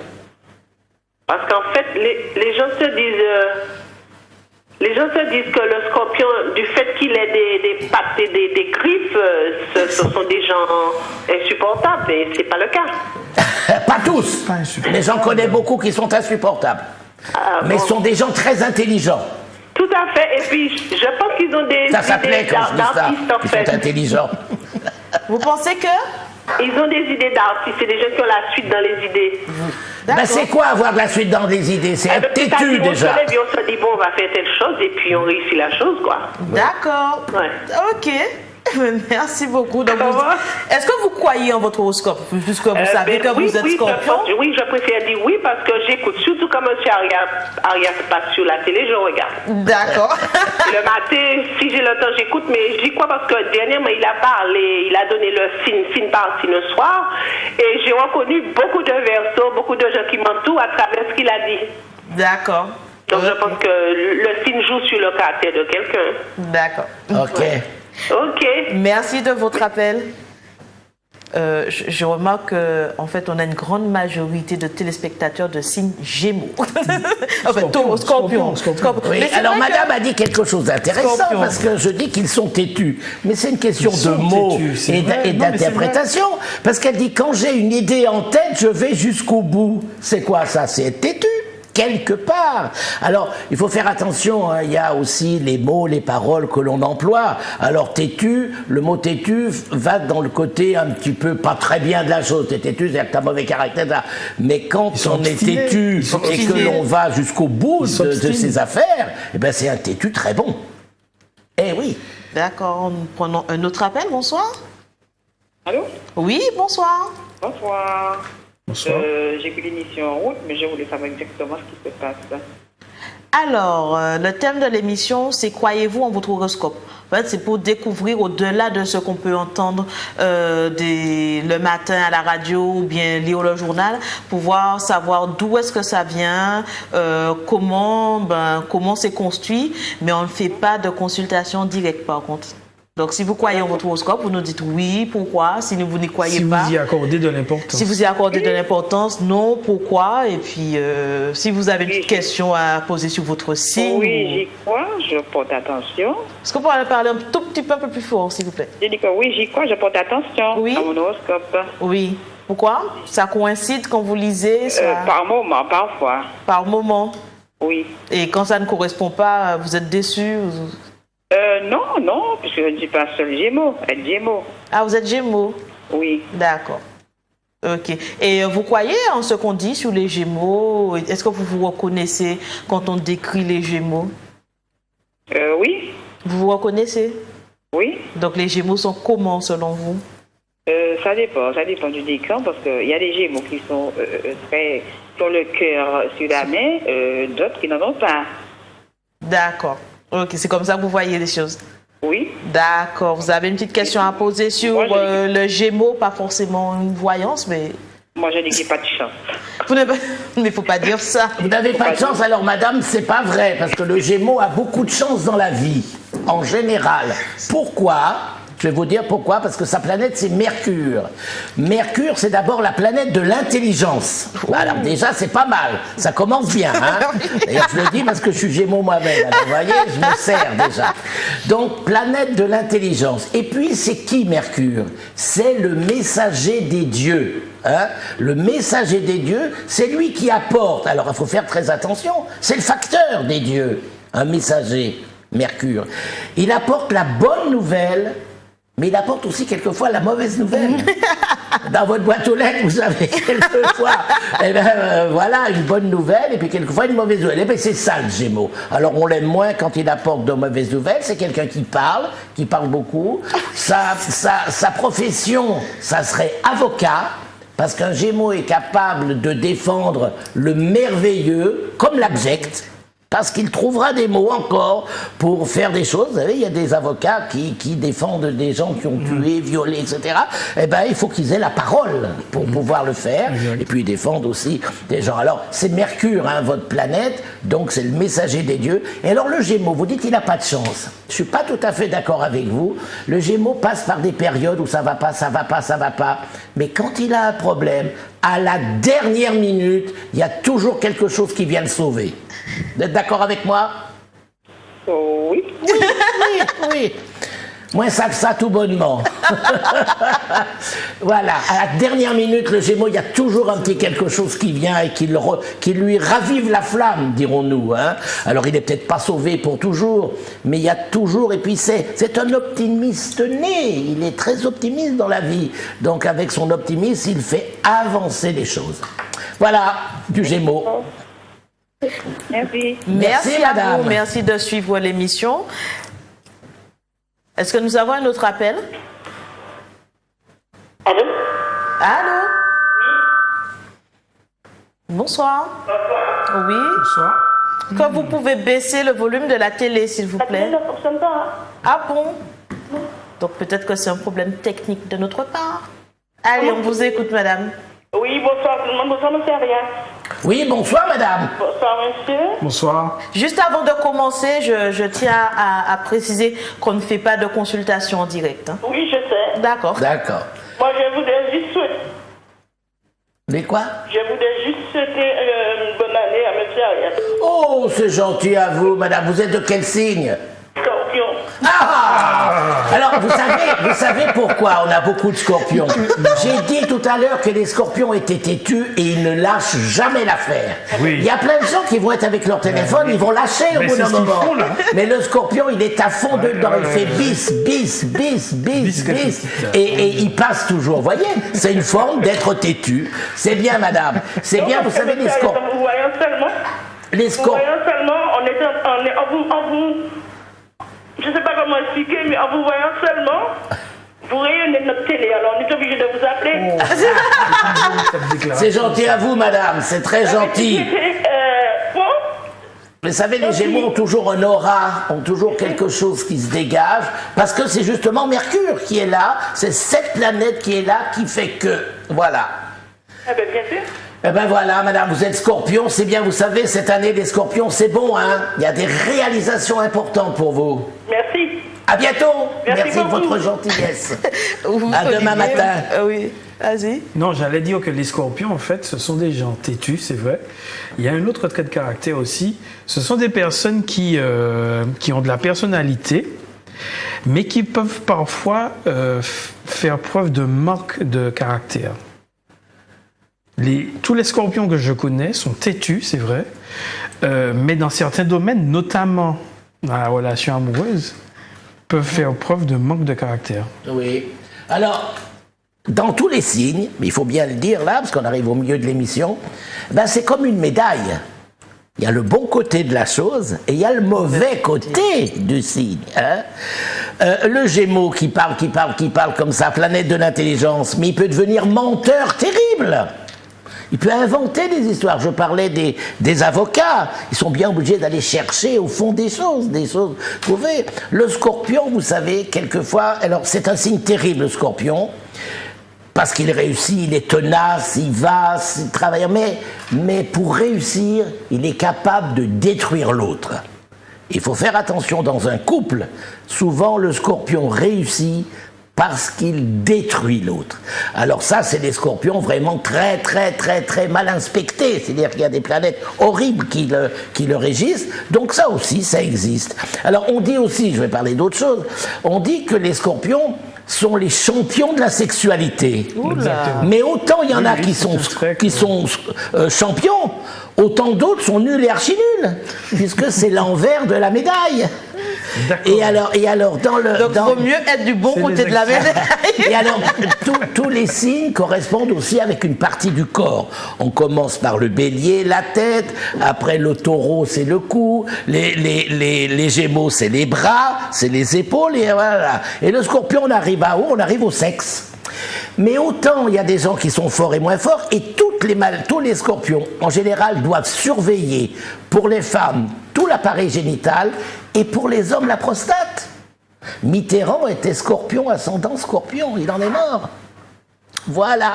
P: Parce qu'en fait, les gens se disent... Les gens se disent que le scorpion, du fait qu'il ait des pattes et des griffes, ce sont des gens insupportables, mais c'est pas le cas.
B: Pas tous, mais j'en connais beaucoup qui sont insupportables. Mais ce sont des gens très intelligents.
P: Tout à fait. Et puis, je pense qu'ils ont des
B: Ça s'appelait
P: idées
B: quand je dis ça.
P: d'artistes, en
B: Ils
P: fait.
B: sont intelligents.
A: Vous pensez que
P: Ils ont des idées d'artistes. C'est des gens qui ont la suite dans les idées.
B: Ben c'est quoi avoir de la suite dans les idées? C'est être têtu déjà.
P: On se lève et on se dit, bon, on va faire telle chose, et puis on réussit la chose, quoi.
A: D'accord.
P: Ouais.
A: Ok. Merci beaucoup. Donc, est-ce que vous croyez en votre horoscope, puisque vous savez que vous êtes scorpion?
P: Oui, je préfère dire oui parce que j'écoute. Surtout quand M. Aria passe sur la télé, je regarde.
A: D'accord.
P: Le matin, si j'ai le temps, j'écoute, mais j'y crois parce que dernièrement, il a parlé, il a donné le film parti le soir, et j'ai reconnu beaucoup de versos, beaucoup de gens qui m'entourent à travers ce qu'il a dit.
A: D'accord.
P: Donc je pense que le film joue sur le caractère de quelqu'un.
A: D'accord.
B: Ok.
P: Ok.
A: Merci de votre appel. Je remarque qu'en fait, on a une grande majorité de téléspectateurs de signes Gémeaux. Scorpion.
B: Oui, alors madame a dit quelque chose d'intéressant parce que je dis qu'ils sont têtus. Mais c'est une question de mots et d'interprétation. Parce qu'elle dit quand j'ai une idée en tête, je vais jusqu'au bout. C'est quoi ça? C'est être têtu. Quelque part. Alors, il faut faire attention, hein, il y a aussi les mots, les paroles que l'on emploie. Alors, têtu, le mot têtu va dans le côté un petit peu pas très bien de la chose. T'es têtu, c'est-à-dire que t'as mauvais caractère. Là. Mais quand on est têtu et que l'on va jusqu'au bout de ses affaires, eh ben, c'est un têtu très bon. Eh oui.
A: D'accord, nous prenons un autre appel, bonsoir.
Q: Allô?
A: Oui, bonsoir.
Q: Bonsoir.
A: Bonsoir.
Q: J'ai pris l'émission en route, mais je voulais savoir exactement ce qui se passe.
A: Alors, le thème de l'émission, c'est croyez-vous en votre horoscope? En fait, c'est pour découvrir au-delà de ce qu'on peut entendre le matin à la radio ou bien lire le journal, pouvoir savoir d'où est-ce que ça vient, comment c'est construit, mais on ne fait pas de consultation directe par contre. Donc, si vous croyez en votre horoscope, vous nous dites oui, pourquoi. Si vous n'y croyez pas.
C: Si vous y accordez de l'importance.
A: Si vous y accordez de l'importance, non, pourquoi. Et puis, si vous avez une question à poser sur votre signe.
Q: Oui, j'y crois, je porte attention.
A: Est-ce qu'on pourrait parler un tout petit peu plus fort, s'il vous plaît?
Q: J'ai dit que oui, j'y crois, je porte attention à mon horoscope.
A: Oui. Pourquoi? Ça coïncide quand vous lisez
Q: Par moment, parfois.
A: Par moment?
Q: Oui.
A: Et quand ça ne correspond pas, vous êtes déçu?
Q: Non, puisque je ne dis pas seul Gémeaux, elle est Gémeaux.
A: Ah, vous êtes Gémeaux?
Q: Oui.
A: D'accord. Ok. Et vous croyez en ce qu'on dit sur les Gémeaux? Est-ce que vous vous reconnaissez quand on décrit les Gémeaux?
Q: Oui.
A: Vous vous reconnaissez?
Q: Oui.
A: Donc les Gémeaux sont comment selon vous?
Q: Ça dépend du décor, parce qu'il y a des Gémeaux qui sont très sur le cœur, sur la main, d'autres qui n'en ont pas.
A: D'accord. Ok, c'est comme ça que vous voyez les choses.
Q: Oui.
A: D'accord. Vous avez une petite question à poser sur le Gémeaux, pas forcément une voyance, mais...
Q: Moi, je dis qu'il n'y a pas de chance.
A: Mais il ne faut pas dire ça.
B: Vous n'avez pas de chance, alors madame, c'est pas vrai, parce que le Gémeaux a beaucoup de chance dans la vie, en général. Pourquoi ? Je vais vous dire pourquoi, parce que sa planète, c'est Mercure. Mercure, c'est d'abord la planète de l'intelligence. Alors déjà, c'est pas mal. Ça commence bien. Hein. D'ailleurs, je le dis parce que je suis Gémeaux moi-même. Alors, vous voyez, je me sers déjà. Donc, planète de l'intelligence. Et puis, c'est qui Mercure? C'est le messager des dieux. Hein? Le messager des dieux, c'est lui qui apporte. Alors, il faut faire très attention. C'est le facteur des dieux, un messager, Mercure. Il apporte la bonne nouvelle, mais il apporte aussi quelquefois la mauvaise nouvelle. Dans votre boîte aux lettres, vous avez quelquefois voilà, une bonne nouvelle et puis quelquefois une mauvaise nouvelle. Et bien c'est ça le Gémeaux. Alors on l'aime moins quand il apporte de mauvaises nouvelles. C'est quelqu'un qui parle beaucoup. Sa profession, ça serait avocat. Parce qu'un Gémeaux est capable de défendre le merveilleux comme l'abject. Parce qu'il trouvera des mots encore pour faire des choses. Vous savez, il y a des avocats qui défendent des gens qui ont tué, violé, etc. Eh bien, il faut qu'ils aient la parole pour pouvoir le faire. Et puis, ils défendent aussi des gens. Alors, c'est Mercure, hein, votre planète, donc c'est le messager des dieux. Et alors, le Gémeaux, vous dites qu'il n'a pas de chance. Je ne suis pas tout à fait d'accord avec vous. Le Gémeaux passe par des périodes où ça va pas, ça va pas, ça va pas. Mais quand il a un problème, à la dernière minute, il y a toujours quelque chose qui vient le sauver. Vous êtes d'accord avec moi?
Q: Oui.
B: Oui. Moins ça que ça, tout bonnement. Voilà, à la dernière minute, le Gémeaux, il y a toujours un petit quelque chose qui vient et qui lui ravive la flamme, dirons-nous. Hein. Alors, il n'est peut-être pas sauvé pour toujours, mais il y a toujours, et puis c'est un optimiste né, il est très optimiste dans la vie. Donc, avec son optimisme, il fait avancer les choses. Voilà, du Gémeaux.
Q: Merci.
B: Merci, madame.
A: Vous, merci de suivre l'émission. Est-ce que nous avons un autre appel?
P: Allô?
A: Allô? Bonsoir. Oui.
C: Bonsoir.
A: Que vous pouvez baisser le volume de la télé, s'il vous plaît.
P: La télé ne fonctionne pas.
A: Ah bon? Donc peut-être que c'est un problème technique de notre part. Allez, on vous écoute, madame.
P: Oui, bonsoir tout le monde. Bonsoir, monsieur Arias.
B: Oui, bonsoir, madame.
P: Bonsoir, monsieur.
C: Bonsoir.
A: Juste avant de commencer, je tiens à préciser qu'on ne fait pas de consultation en direct. Hein.
P: Oui, je sais.
A: D'accord.
B: D'accord.
P: Moi, je voudrais juste souhaiter...
B: Mais quoi?
P: Je voudrais juste souhaiter une bonne année à monsieur Arias.
B: Oh, c'est gentil à vous, madame. Vous êtes de quel signe?
P: Scorpion.
B: Ah! Alors, vous savez pourquoi on a beaucoup de scorpions? J'ai dit tout à l'heure que les scorpions étaient têtus et ils ne lâchent jamais l'affaire.
C: Oui.
B: Il y a plein de gens qui vont être avec leur téléphone, ils vont lâcher au bout d'un moment. Mais le scorpion, il est à fond dedans, il fait bis, bis, bis, bis, bis, et il passe toujours. Vous voyez, c'est une forme d'être têtu. C'est bien, madame. C'est bien, vous savez, les scorpions.
P: Vous voyez seulement,
B: Les scorpions.
P: vous voyez seulement, on est en vous, je ne sais pas comment expliquer, mais en vous voyant seulement, vous rayonnez notre télé, alors on est obligé de vous appeler.
B: C'est gentil à vous, madame, c'est très gentil. Vous savez, les Gémeaux ont toujours un aura, ont toujours quelque chose qui se dégage, parce que c'est justement Mercure qui est là, c'est cette planète qui est là qui fait que, voilà.
P: Eh bien, bien sûr.
B: Eh ben voilà, madame, vous êtes scorpion, c'est bien, vous savez, cette année, les scorpions, c'est bon, hein. Il y a des réalisations importantes pour vous.
P: Merci.
B: À bientôt.
P: Merci
B: de
P: beaucoup.
B: votre gentillesse. À demain matin.
A: Oui, vas-y.
C: Non, j'allais dire que les scorpions, en fait, ce sont des gens têtus, c'est vrai. Il y a un autre trait de caractère aussi. Ce sont des personnes qui ont de la personnalité, mais qui peuvent parfois faire preuve de manque de caractère. Tous les scorpions que je connais sont têtus, c'est vrai, mais dans certains domaines, notamment dans la relation amoureuse, peuvent faire preuve de manque de caractère.
B: Oui. Alors, dans tous les signes, mais il faut bien le dire là, parce qu'on arrive au milieu de l'émission, ben c'est comme une médaille. Il y a le bon côté de la chose et il y a le mauvais côté du signe. Hein. Le Gémeaux qui parle comme ça, planète de l'intelligence, mais il peut devenir menteur terrible. Il peut inventer des histoires. Je parlais des avocats. Ils sont bien obligés d'aller chercher au fond des choses trouvées. Le Scorpion, vous savez, quelquefois, alors c'est un signe terrible, le Scorpion, parce qu'il réussit, il est tenace, il va, il travaille, mais pour réussir, il est capable de détruire l'autre. Il faut faire attention dans un couple. Souvent, le Scorpion réussit parce qu'il détruit l'autre. Alors ça, c'est des scorpions vraiment très, très, très, très mal inspectés. C'est-à-dire qu'il y a des planètes horribles qui le régissent. Donc ça aussi, ça existe. Alors on dit aussi, je vais parler d'autre chose, on dit que les scorpions sont les champions de la sexualité. Mais autant il y en a qui sont champions, autant d'autres sont nuls et archi-nuls, puisque c'est l'envers de la médaille. Et alors dans le...
A: Donc il vaut mieux être du bon côté de la médaille.
B: Et alors, tous les signes correspondent aussi avec une partie du corps. On commence par le bélier, la tête, après le taureau, c'est le cou, les gémeaux, c'est les bras, c'est les épaules, et voilà. Et le scorpion, on arrive à où? On arrive au sexe. Mais autant il y a des gens qui sont forts et moins forts, et tous les scorpions, en général, doivent surveiller, pour les femmes, tout l'appareil génital, et pour les hommes, la prostate. Mitterrand était scorpion, ascendant scorpion, il en est mort. Voilà.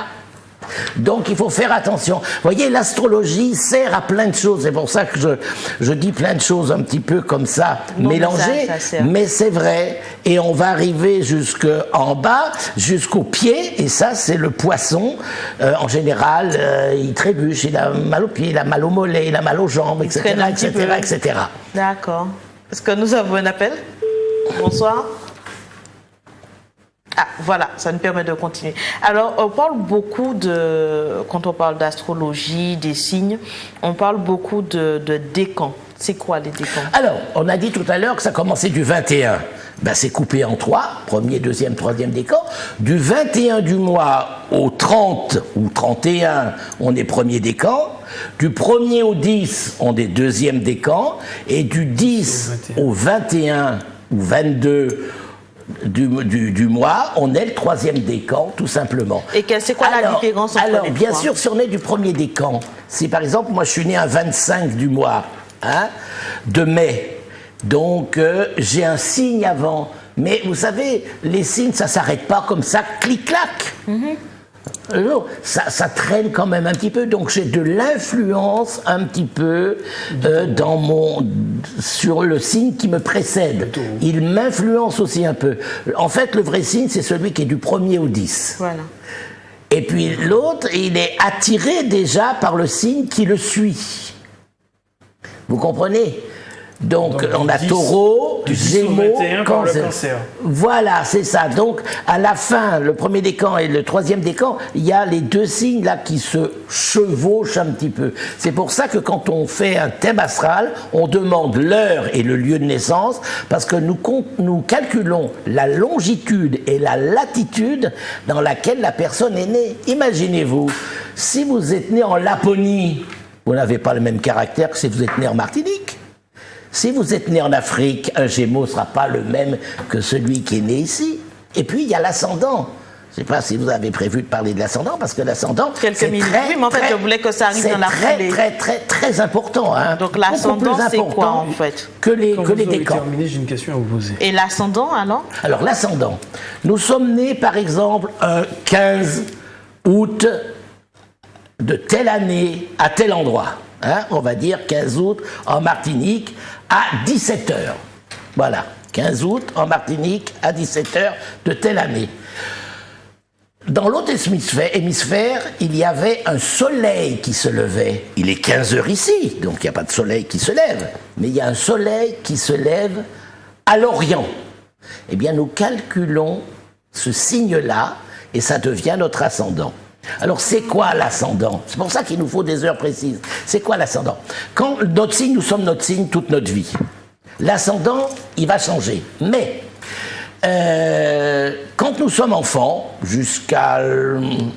B: Donc il faut faire attention. Vous voyez, l'astrologie sert à plein de choses. C'est pour ça que je dis plein de choses un petit peu comme ça, mélangées. Mais c'est vrai. Et on va arriver jusqu'en bas, jusqu'au pied. Et ça, c'est le poisson. En général, il trébuche, il a mal aux pieds, il a mal aux mollets, il a mal aux jambes, etc.
A: D'accord. Est-ce que nous avons un appel? Bonsoir. Ah, voilà, ça nous permet de continuer. Alors, on parle beaucoup quand on parle d'astrologie, des signes, on parle beaucoup de décans. C'est quoi les décans?
B: Alors, on a dit tout à l'heure que ça commençait du 21. Ben, c'est coupé en 3, premier, deuxième, troisième décan. Du 21 du mois au 30 ou 31, on est premier décan. Du 1er au 10, on est deuxième décan. Et du 10 au 21 ou 22 du mois, on est le troisième décan, tout simplement.
A: Et c'est quoi la différence entre les
B: bien
A: trois?
B: sûr, si on est du premier décan, si par exemple, moi je suis né un 25 du mois de mai, donc j'ai un signe avant. Mais vous savez, les signes, ça ne s'arrête pas comme ça, clic-clac. Ça traîne quand même un petit peu, donc j'ai de l'influence un petit peu sur le signe qui me précède. Il m'influence aussi un peu. En fait, le vrai signe, c'est celui qui est du 1er au 10.
A: Voilà.
B: Et puis l'autre, il est attiré déjà par le signe qui le suit. Vous comprenez ? Donc on a Taureau, Gémeaux, Cancer. Voilà, c'est ça. Donc à la fin, le premier décan et le troisième décan, il y a les deux signes là qui se chevauchent un petit peu. C'est pour ça que quand on fait un thème astral, on demande l'heure et le lieu de naissance, parce que nous calculons la longitude et la latitude dans laquelle la personne est née. Imaginez-vous, si vous êtes né en Laponie, vous n'avez pas le même caractère que si vous êtes né en Martinique. Si vous êtes né en Afrique, un Gémeaux ne sera pas le même que celui qui est né ici. Et puis, il y a l'ascendant. Je ne sais pas si vous avez prévu de parler de l'ascendant, parce que l'ascendant, c'est très,
A: oui, mais en fait, je voulais que ça arrive dans la foulée.
B: très important. Hein.
A: Donc, l'ascendant, c'est quoi, en fait?
B: Que les décans.
C: Terminé, j'ai une question à vous poser.
A: Et l'ascendant, alors?
B: Alors, l'ascendant. Nous sommes nés, par exemple, un 15 août de telle année à tel endroit. Hein, on va dire 15 août en Martinique à 17h. Voilà, 15 août en Martinique à 17h de telle année. Dans l'autre hémisphère, il y avait un soleil qui se levait. Il est 15h ici, donc il n'y a pas de soleil qui se lève. Mais il y a un soleil qui se lève à l'Orient. Eh bien, nous calculons ce signe-là et ça devient notre ascendant. Alors, c'est quoi l'ascendant? C'est pour ça qu'il nous faut des heures précises. C'est quoi l'ascendant? Quand notre signe, nous sommes notre signe toute notre vie. L'ascendant, il va changer. Mais, quand nous sommes enfants, jusqu'à,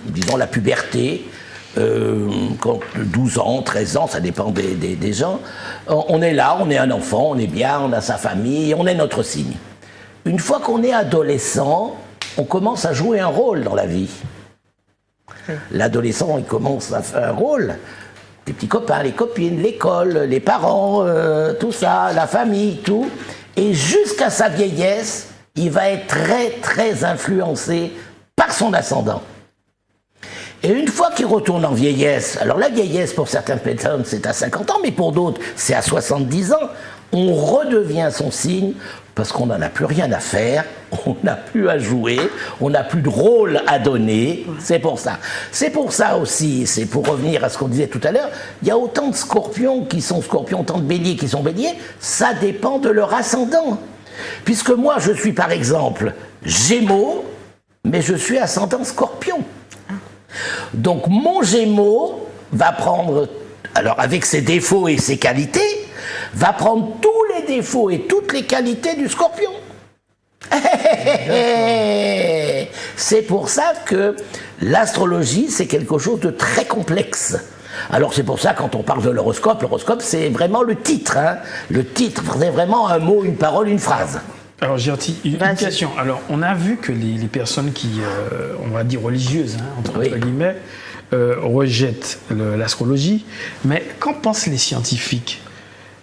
B: disons, la puberté, quand 12 ans, 13 ans, ça dépend des gens, on est là, on est un enfant, on est bien, on a sa famille, on est notre signe. Une fois qu'on est adolescent, on commence à jouer un rôle dans la vie. L'adolescent, il commence à faire un rôle. Les petits copains, les copines, l'école, les parents, tout ça, la famille, tout. Et jusqu'à sa vieillesse, il va être très, très influencé par son ascendant. Et une fois qu'il retourne en vieillesse, alors la vieillesse pour certaines personnes c'est à 50 ans, mais pour d'autres c'est à 70 ans, on redevient son signe parce qu'on n'en a plus rien à faire, on n'a plus à jouer, on n'a plus de rôle à donner, c'est pour ça. C'est pour ça aussi, c'est pour revenir à ce qu'on disait tout à l'heure, il y a autant de scorpions qui sont scorpions, autant de béliers qui sont béliers, ça dépend de leur ascendant. Puisque moi je suis par exemple Gémeaux, mais je suis ascendant Scorpion. Donc mon Gémeaux va prendre, alors avec ses défauts et ses qualités, va prendre tous les défauts et toutes les qualités du Scorpion. C'est pour ça que l'astrologie, c'est quelque chose de très complexe. Alors c'est pour ça quand on parle de l'horoscope c'est vraiment le titre. Hein. Le titre, c'est vraiment un mot, une parole, une phrase.
C: Alors Gerty, une question. Alors on a vu que les personnes qui, on va dire religieuses, hein, entre guillemets, rejettent l'astrologie, mais qu'en pensent les scientifiques?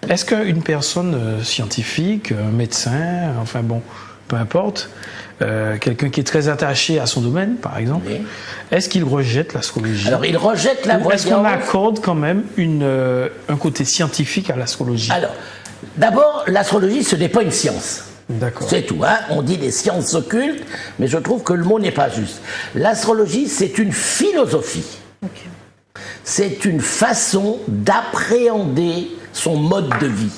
C: Est-ce qu'une personne scientifique, un médecin, enfin bon, peu importe, quelqu'un qui est très attaché à son domaine, par exemple, est-ce qu'il rejette l'astrologie? Alors,
B: il rejette la voyance.
C: Est-ce qu'on accorde quand même un côté scientifique à l'astrologie?
B: Alors, d'abord, l'astrologie, ce n'est pas une science.
C: D'accord.
B: C'est tout. Hein. On dit des sciences occultes, mais je trouve que le mot n'est pas juste. L'astrologie, c'est une philosophie. Okay. C'est une façon d'appréhender son mode de vie.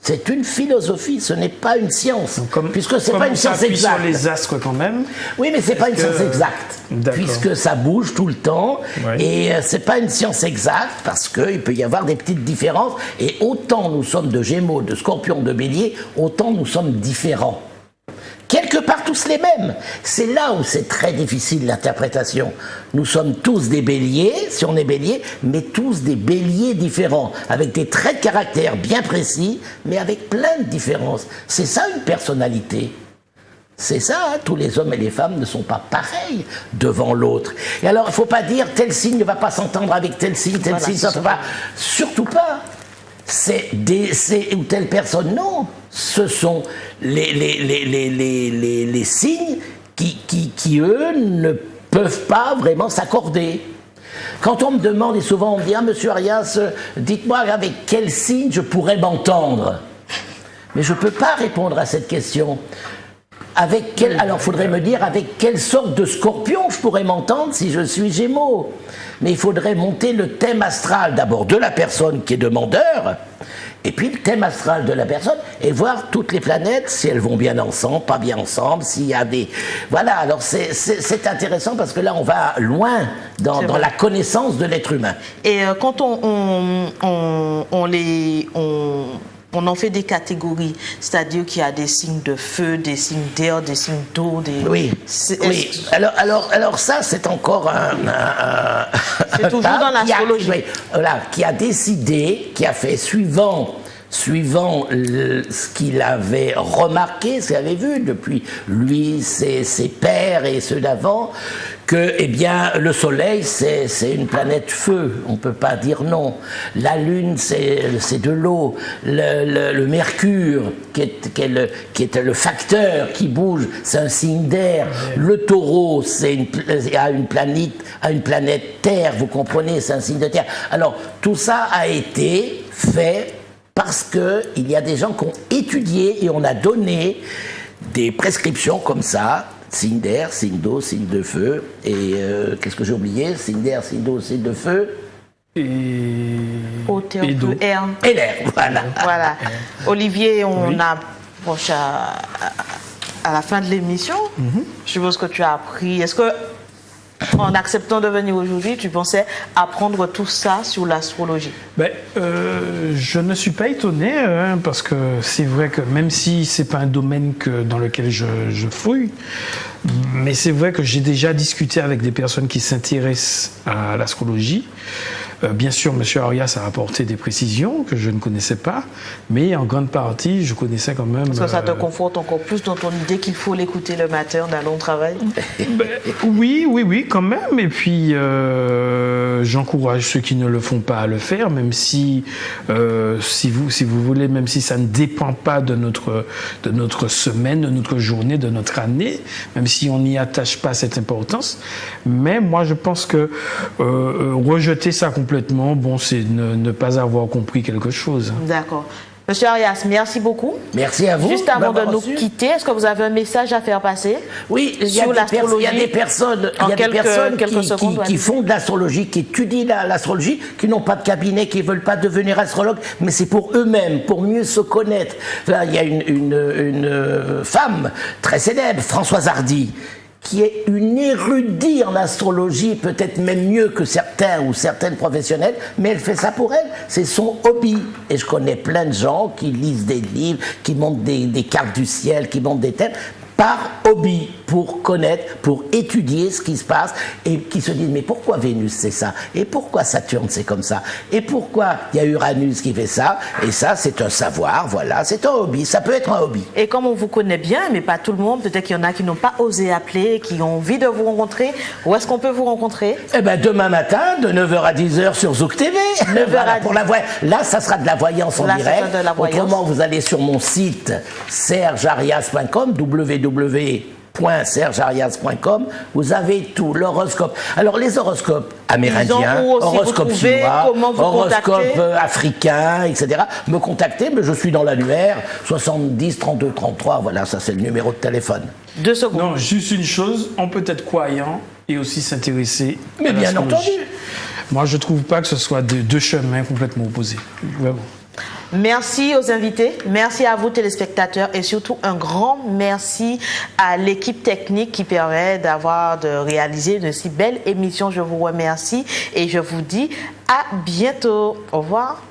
B: C'est une philosophie, ce n'est pas une science. Puisque c'est pas une science exacte.
C: Sur les astres quand même.
B: Oui, mais c'est pas une science exacte. Puisque ça bouge tout le temps. Ouais. Et c'est pas une science exacte parce qu'il peut y avoir des petites différences. Et autant nous sommes de Gémeaux, de Scorpions, de Bélier, autant nous sommes différents. Quelque part tous les mêmes. C'est là où c'est très difficile l'interprétation. Nous sommes tous des béliers, si on est bélier, mais tous des béliers différents, avec des traits de caractère bien précis, mais avec plein de différences. C'est ça une personnalité. C'est ça, hein, tous les hommes et les femmes ne sont pas pareils devant l'autre. Et alors, il ne faut pas dire tel signe ne va pas s'entendre avec tel signe, ça ne va pas. Surtout pas. C'est ou telle personne, non. Ce sont les signes qui, eux, ne peuvent pas vraiment s'accorder. Quand on me demande, et souvent on me dit « Ah, monsieur Arias, dites-moi avec quel signe je pourrais m'entendre ?» Mais je ne peux pas répondre à cette question. Avec quel, alors il faudrait me dire avec quelle sorte de scorpion je pourrais m'entendre si je suis Gémeaux. Mais il faudrait monter le thème astral d'abord de la personne qui est demandeur, et puis le thème astral de la personne, et voir toutes les planètes, si elles vont bien ensemble, pas bien ensemble, s'il y a des... Voilà, alors c'est intéressant parce que là on va loin dans la connaissance de l'être humain.
A: Et quand on en fait des catégories, c'est-à-dire qu'il y a des signes de feu, des signes d'air, des signes d'eau, des...
B: Oui, oui. Alors ça, c'est encore
A: c'est toujours dans l'astrologie.
B: Voilà, qui a décidé, qui a fait suivant ce qu'il avait remarqué, ce qu'il avait vu depuis lui, ses pères et ceux d'avant, que, eh bien, le Soleil, c'est une planète feu, on ne peut pas dire non. La Lune, c'est de l'eau. Le Mercure, qui est le facteur qui bouge, c'est un signe d'air. Le Taureau, a une planète Terre, vous comprenez, c'est un signe de Terre. Alors, tout ça a été fait parce qu'il y a des gens qui ont étudié et on a donné des prescriptions comme ça, signe d'air, signe d'eau, signe de feu, et qu'est-ce que j'ai oublié? Signe d'air, signe d'eau, signe de feu.
C: Et
A: d'eau. Air.
B: Et l'air, voilà.
A: Voilà. Olivier, on approche à la fin de l'émission. Je suppose que tu as appris. Est-ce que, en acceptant de venir aujourd'hui, tu pensais apprendre tout ça sur l'astrologie?
C: Je ne suis pas étonné, parce que c'est vrai que même si c'est pas un domaine dans lequel je fouille, mais c'est vrai que j'ai déjà discuté avec des personnes qui s'intéressent à l'astrologie. Bien sûr, M. Arias a apporté des précisions que je ne connaissais pas, mais en grande partie, je connaissais quand même...
A: Est-ce que ça te conforte encore plus dans ton idée qu'il faut l'écouter le matin d'un long travail?
C: Oui, quand même. Et puis, j'encourage ceux qui ne le font pas à le faire, même si vous voulez, même si ça ne dépend pas de notre semaine, de notre journée, de notre année, même si on n'y attache pas cette importance. Mais moi, je pense que rejeter ça complètement, c'est ne pas avoir compris quelque chose.
A: D'accord. Monsieur Arias, merci beaucoup.
B: Merci à vous.
A: Juste avant de nous quitter, est-ce que vous avez un message à faire passer?
B: Oui, il y a des personnes qui font de l'astrologie, qui étudient l'astrologie, qui n'ont pas de cabinet, qui ne veulent pas devenir astrologue, mais c'est pour eux-mêmes, pour mieux se connaître. Là, il y a une femme très célèbre, Françoise Hardy, qui est une érudite en astrologie, peut-être même mieux que certains ou certaines professionnelles, mais elle fait ça pour elle, c'est son hobby. Et je connais plein de gens qui lisent des livres, qui montent des cartes du ciel, qui montent des thèmes, par hobby, pour connaître, pour étudier ce qui se passe, et qui se disent, mais pourquoi Vénus c'est ça? Et pourquoi Saturne c'est comme ça? Et pourquoi il y a Uranus qui fait ça? Et ça, c'est un savoir, voilà, c'est un hobby, ça peut être un hobby.
A: Et comme on vous connaît bien, mais pas tout le monde, peut-être qu'il y en a qui n'ont pas osé appeler, qui ont envie de vous rencontrer, où est-ce qu'on peut vous rencontrer?
B: Eh bien, demain matin, de 9h à 10h sur Zouk TV.
A: 9h
B: voilà, pour la là, ça sera de la voyance en direct. Autrement, vous allez sur mon site sergearias.com, www.sergearias.com, vous avez tout, l'horoscope. Alors les horoscopes amérindiens, horoscopes chinois, horoscopes africains, etc. Me contacter, mais je suis dans l'annuaire 70 32 33, voilà, ça c'est le numéro de téléphone.
A: 2 secondes.
C: Non, juste une chose, on peut être croyant et aussi s'intéresser à
B: mais bien
C: l'astrologie.
B: entendu.
C: Moi, je trouve pas que ce soit deux chemins complètement opposés. Vraiment.
A: Merci aux invités, merci à vous téléspectateurs et surtout un grand merci à l'équipe technique qui permet de réaliser une si belle émission. Je vous remercie et je vous dis à bientôt. Au revoir.